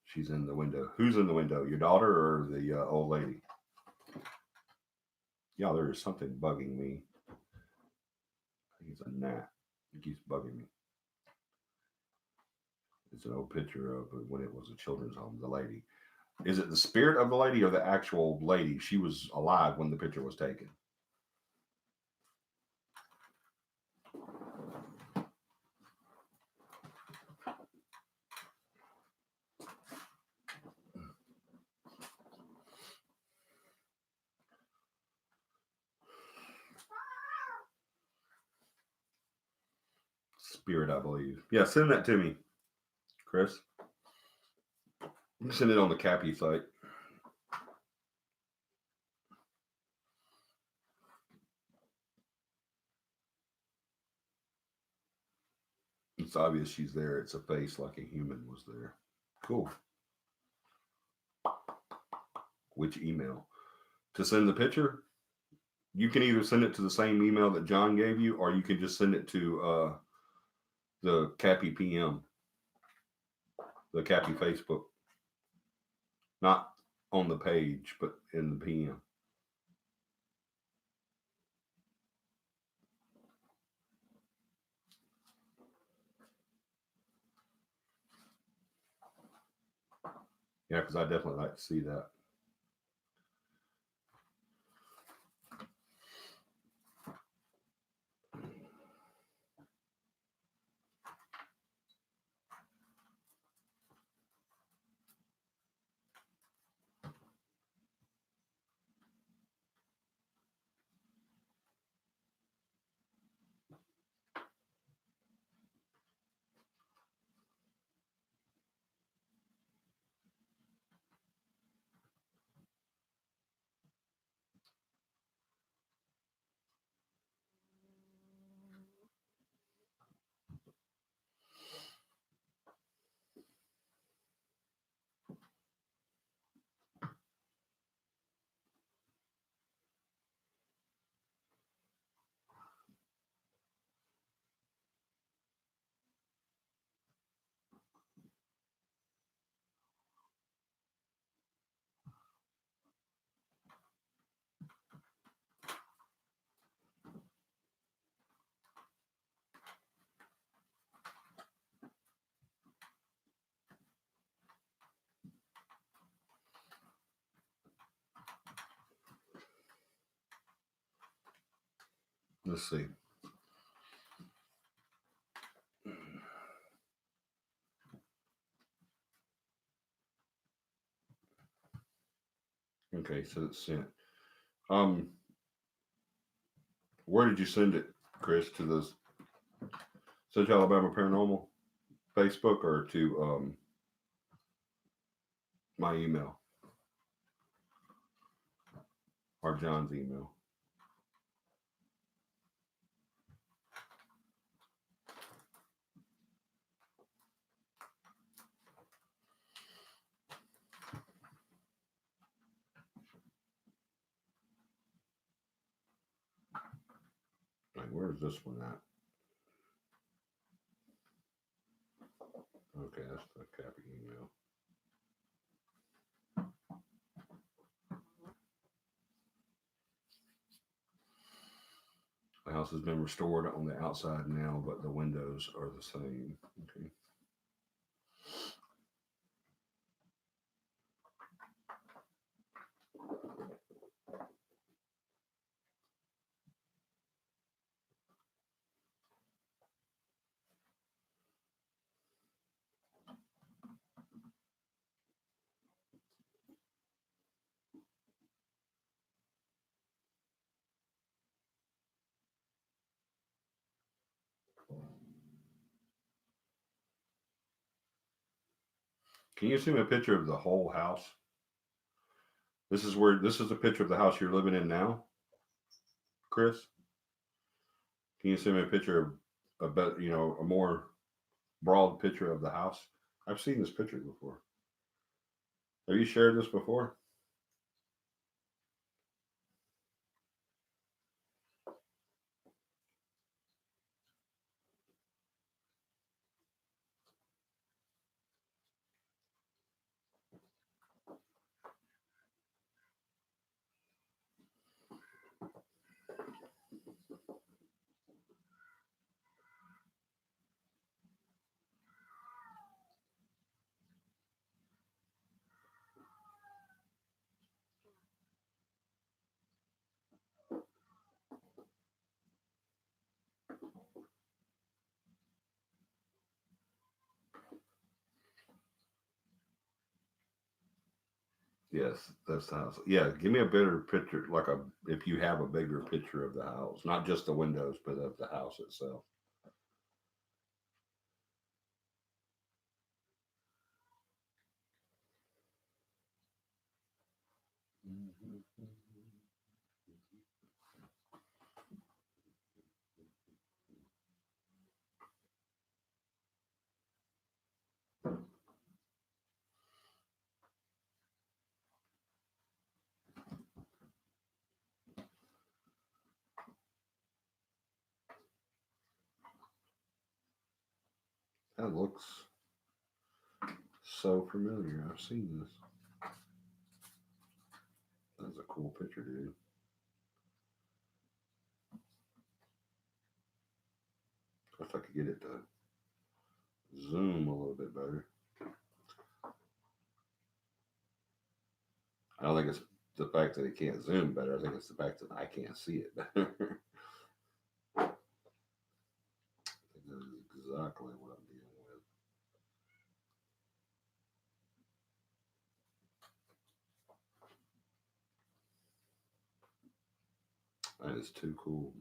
She's in the window. Who's in the window? Your daughter or the old lady? Yeah, there is something bugging me. I think it's a gnat. It keeps bugging me. It's an old picture of when it was a children's home, the lady. Is it the spirit of the lady or the actual lady? She was alive when the picture was taken. Spirit, I believe. Yeah, send that to me, Chris. Send it on the CAPI site. It's obvious she's there. It's a face like a human was there. Cool. Which email? To send the picture? You can either send it to the same email that John gave you, or you can just send it to the CAPI PM, the CAPI Facebook. Not on the page, but in the PM. Yeah, because I definitely like to see that. Let's see. Okay, so it's sent. Where did you send it, Chris? To the Central Alabama Paranormal Facebook or to my email or John's email? Like, where's this one at? Okay, that's the CAPI email. The house has been restored on the outside now, but the windows are the same. Okay. Can you send me a picture of the whole house? This is a picture of the house you're living in now, Chris. Can you send me a picture of a more broad picture of the house? I've seen this picture before. Have you shared this before? Yes, that's the house. Yeah, give me a better picture, if you have a bigger picture of the house, not just the windows, but of the house itself. That looks so familiar. I've seen this. That's a cool picture, dude. If I could get it to zoom a little bit better. I don't think it's the fact that it can't zoom better. I think it's the fact that I can't see it better. I think that is exactly what I'm dealing with. That is too cool.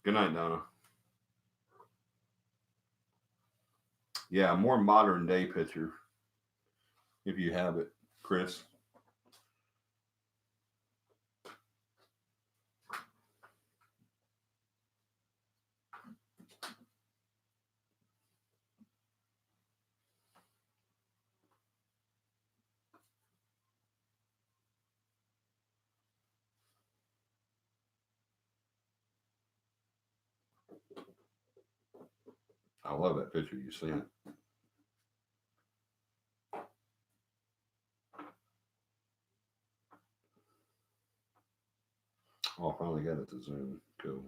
Good night, Donna. Yeah, a more modern day picture, if you have it, Chris. I love that picture you sent. Oh, I finally got it to zoom. Cool.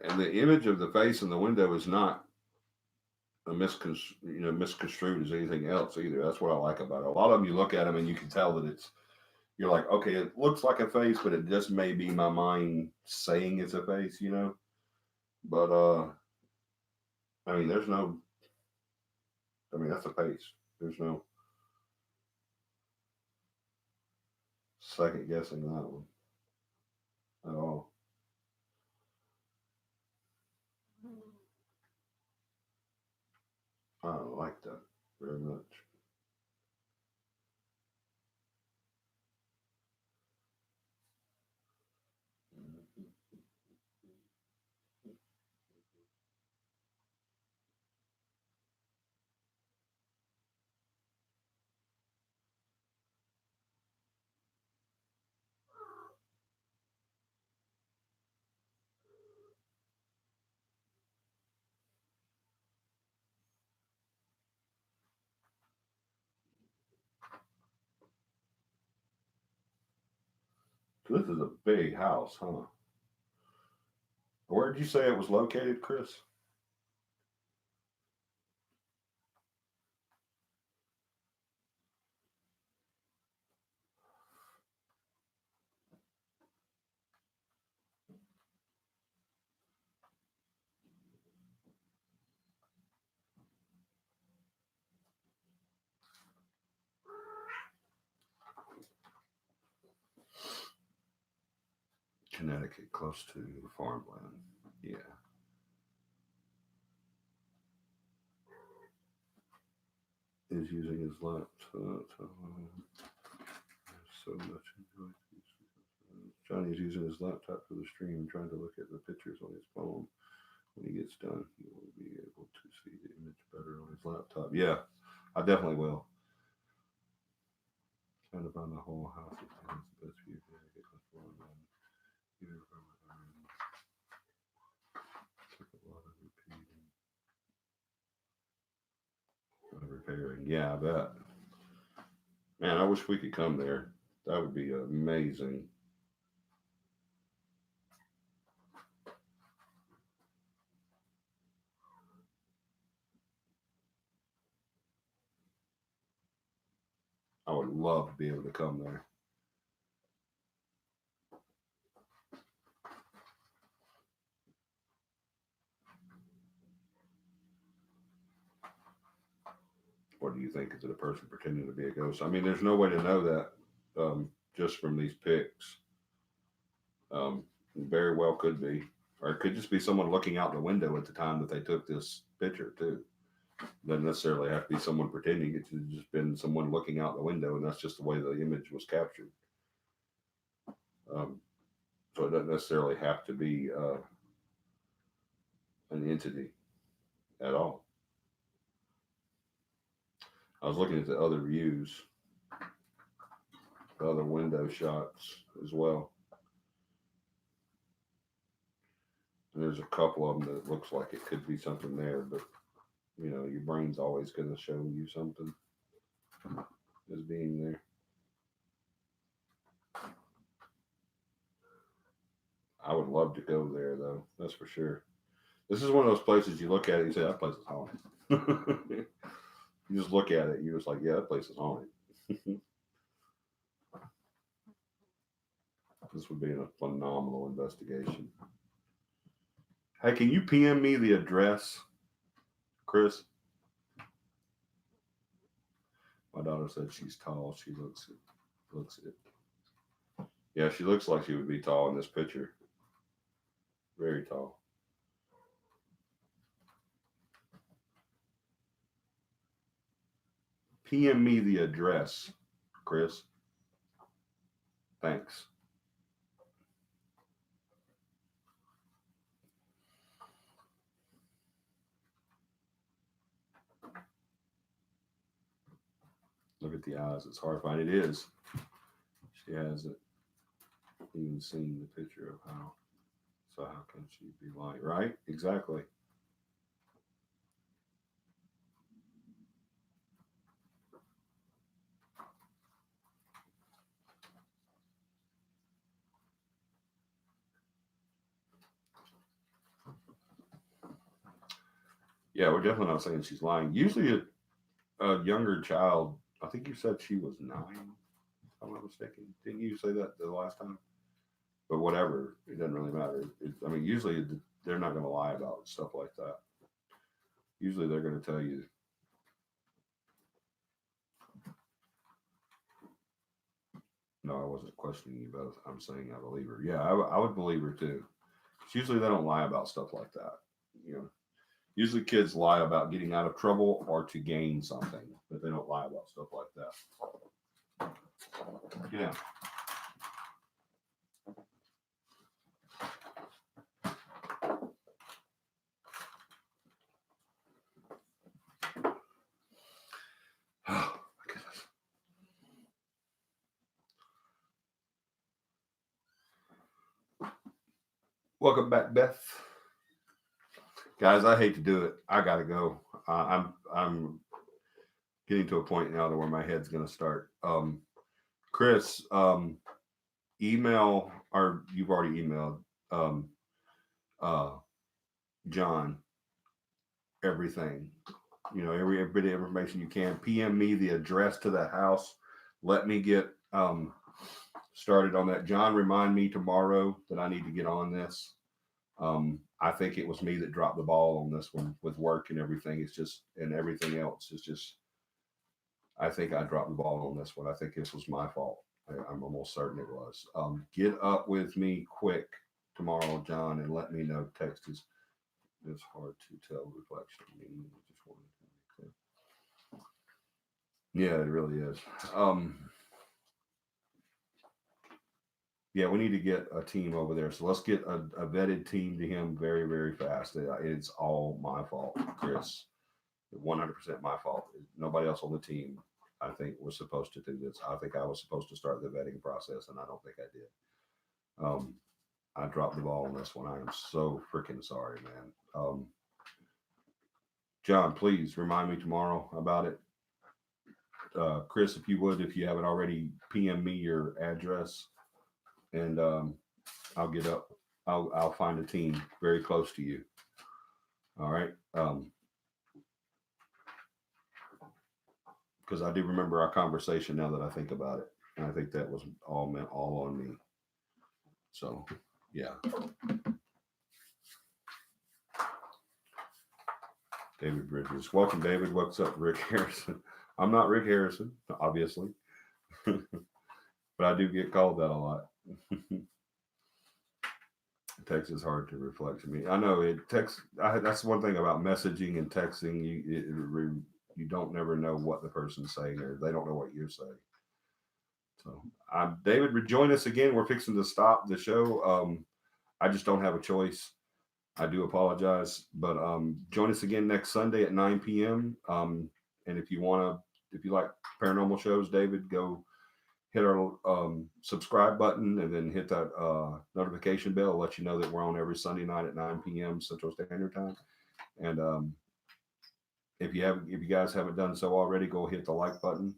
And the image of the face in the window is not misconstrued as anything else either. That's what I like about it. A lot of them, you look at them and you can tell that you're like, okay, it looks like a face, but it just may be my mind saying it's a face, But I mean, that's a face. There's no second guessing that one at all. I don't like that very much. So this is a big house, huh? Where did you say it was located, Chris? Connecticut, close to farmland. Yeah. Is using his laptop. So much enjoy. Johnny's using his laptop for the stream, trying to look at the pictures on his phone. When he gets done, he will be able to see the image better on his laptop. Yeah, I definitely will. Trying to find the whole house. It's the best view. Took a lot of repairing. Yeah, I bet. Man, I wish we could come there. That would be amazing. I would love to be able to come there. What do you think? Is it a person pretending to be a ghost? I mean, there's no way to know that just from these pics. Very well could be. Or it could just be someone looking out the window at the time that they took this picture, too. Doesn't necessarily have to be someone pretending. It's just been someone looking out the window, and that's just the way the image was captured. So it doesn't necessarily have to be an entity at all. I was looking at the other views, the other window shots as well. And there's a couple of them that looks like it could be something there, but your brain's always going to show you something as being there. I would love to go there, though. That's for sure. This is one of those places you look at it, you say, that place is haunted. You just look at it, you're just like, yeah, that place is haunted. This would be a phenomenal investigation. Hey, can you PM me the address, Chris? My daughter said she's tall. She looks it. Yeah, she looks like she would be tall in this picture. Very tall. PM me the address, Chris. Thanks. Look at the eyes. It's horrifying. It is. She hasn't even seen the picture of how So how can she be lying? Right? Exactly. Yeah, we're definitely not saying she's lying. Usually, a younger child. I think you said she was 9. If I'm not mistaken. Didn't you say that the last time? But whatever, it doesn't really matter. I mean, usually they're not going to lie about stuff like that. Usually they're going to tell you. No, I wasn't questioning you both. I'm saying I believe her. Yeah, I would believe her too. Usually they don't lie about stuff like that. You know, usually kids lie about getting out of trouble or to gain something, but they don't lie about stuff like that. Yeah. Oh my goodness. Welcome back, Beth. Guys, I hate to do it. I gotta go. I'm getting to a point now to where my head's gonna start. Chris, email, or you've already emailed um, uh, John everything. You know, every bit of information you can. PM me the address to the house. Let me get started on that. John, remind me tomorrow that I need to get on this. I think it was me that dropped the ball on this one with work and everything. It's just, and everything else is just, I think I dropped the ball on this one. I think this was my fault. I'm almost certain it was. Get up with me quick tomorrow, John, and let me know. Text is it's hard to tell reflection. I mean, just wanted to make clear. Yeah, it really is. Yeah, we need to get a team over there. So let's get a vetted team to him very, very fast. It's all my fault, Chris. 100% my fault. Nobody else on the team, I think, was supposed to do this. I think I was supposed to start the vetting process, and I don't think I did. I dropped the ball on this one. I am so freaking sorry, man. John, please remind me tomorrow about it. Chris, if you would, if you haven't already, PM me your address, and I'll get up. I'll find a team very close to you. All right. Because I do remember our conversation now that I think about it, and I think that was all on me. So, yeah. David Bridges, welcome, David. What's up, Rick Harrison? I'm not Rick Harrison, obviously, but I do get called that a lot. Text is hard to reflect to me. I know it text. That's one thing about messaging and texting. You don't never know what the person's saying, or they don't know what you're saying. So, David, rejoin us again. We're fixing to stop the show. I just don't have a choice. I do apologize, but join us again next Sunday at 9 p.m. And if you like paranormal shows, David, go hit our subscribe button and then hit that notification bell. It'll let you know that we're on every Sunday night at 9 p.m. Central Standard Time. And if you guys haven't done so already, go hit the like button.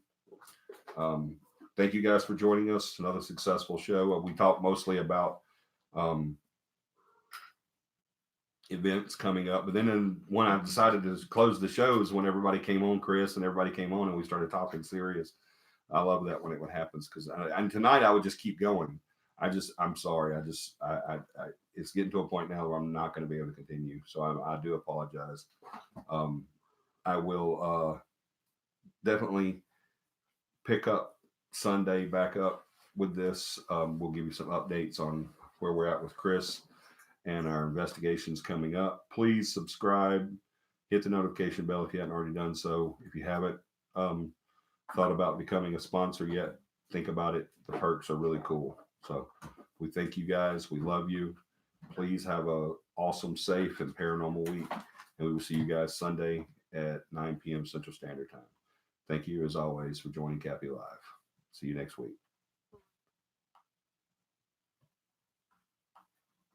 Thank you guys for joining us. Another successful show. We talked mostly about events coming up, but then when I decided to close the shows, when everybody came on, Chris and everybody came on, and we started talking serious. I love that when it happens, because and tonight I would just keep going. I'm sorry. It's getting to a point now where I'm not going to be able to continue. So I do apologize. I will definitely pick up Sunday back up with this. We'll give you some updates on where we're at with Chris and our investigations coming up. Please subscribe, hit the notification bell if you haven't already done so. If you haven't thought about becoming a sponsor yet, think about it. The perks are really cool. So we thank you guys. We love you. Please have a awesome, safe, and paranormal week. And we will see you guys Sunday at 9 p.m. Central Standard Time. Thank you, as always, for joining CAPI Live. See you next week.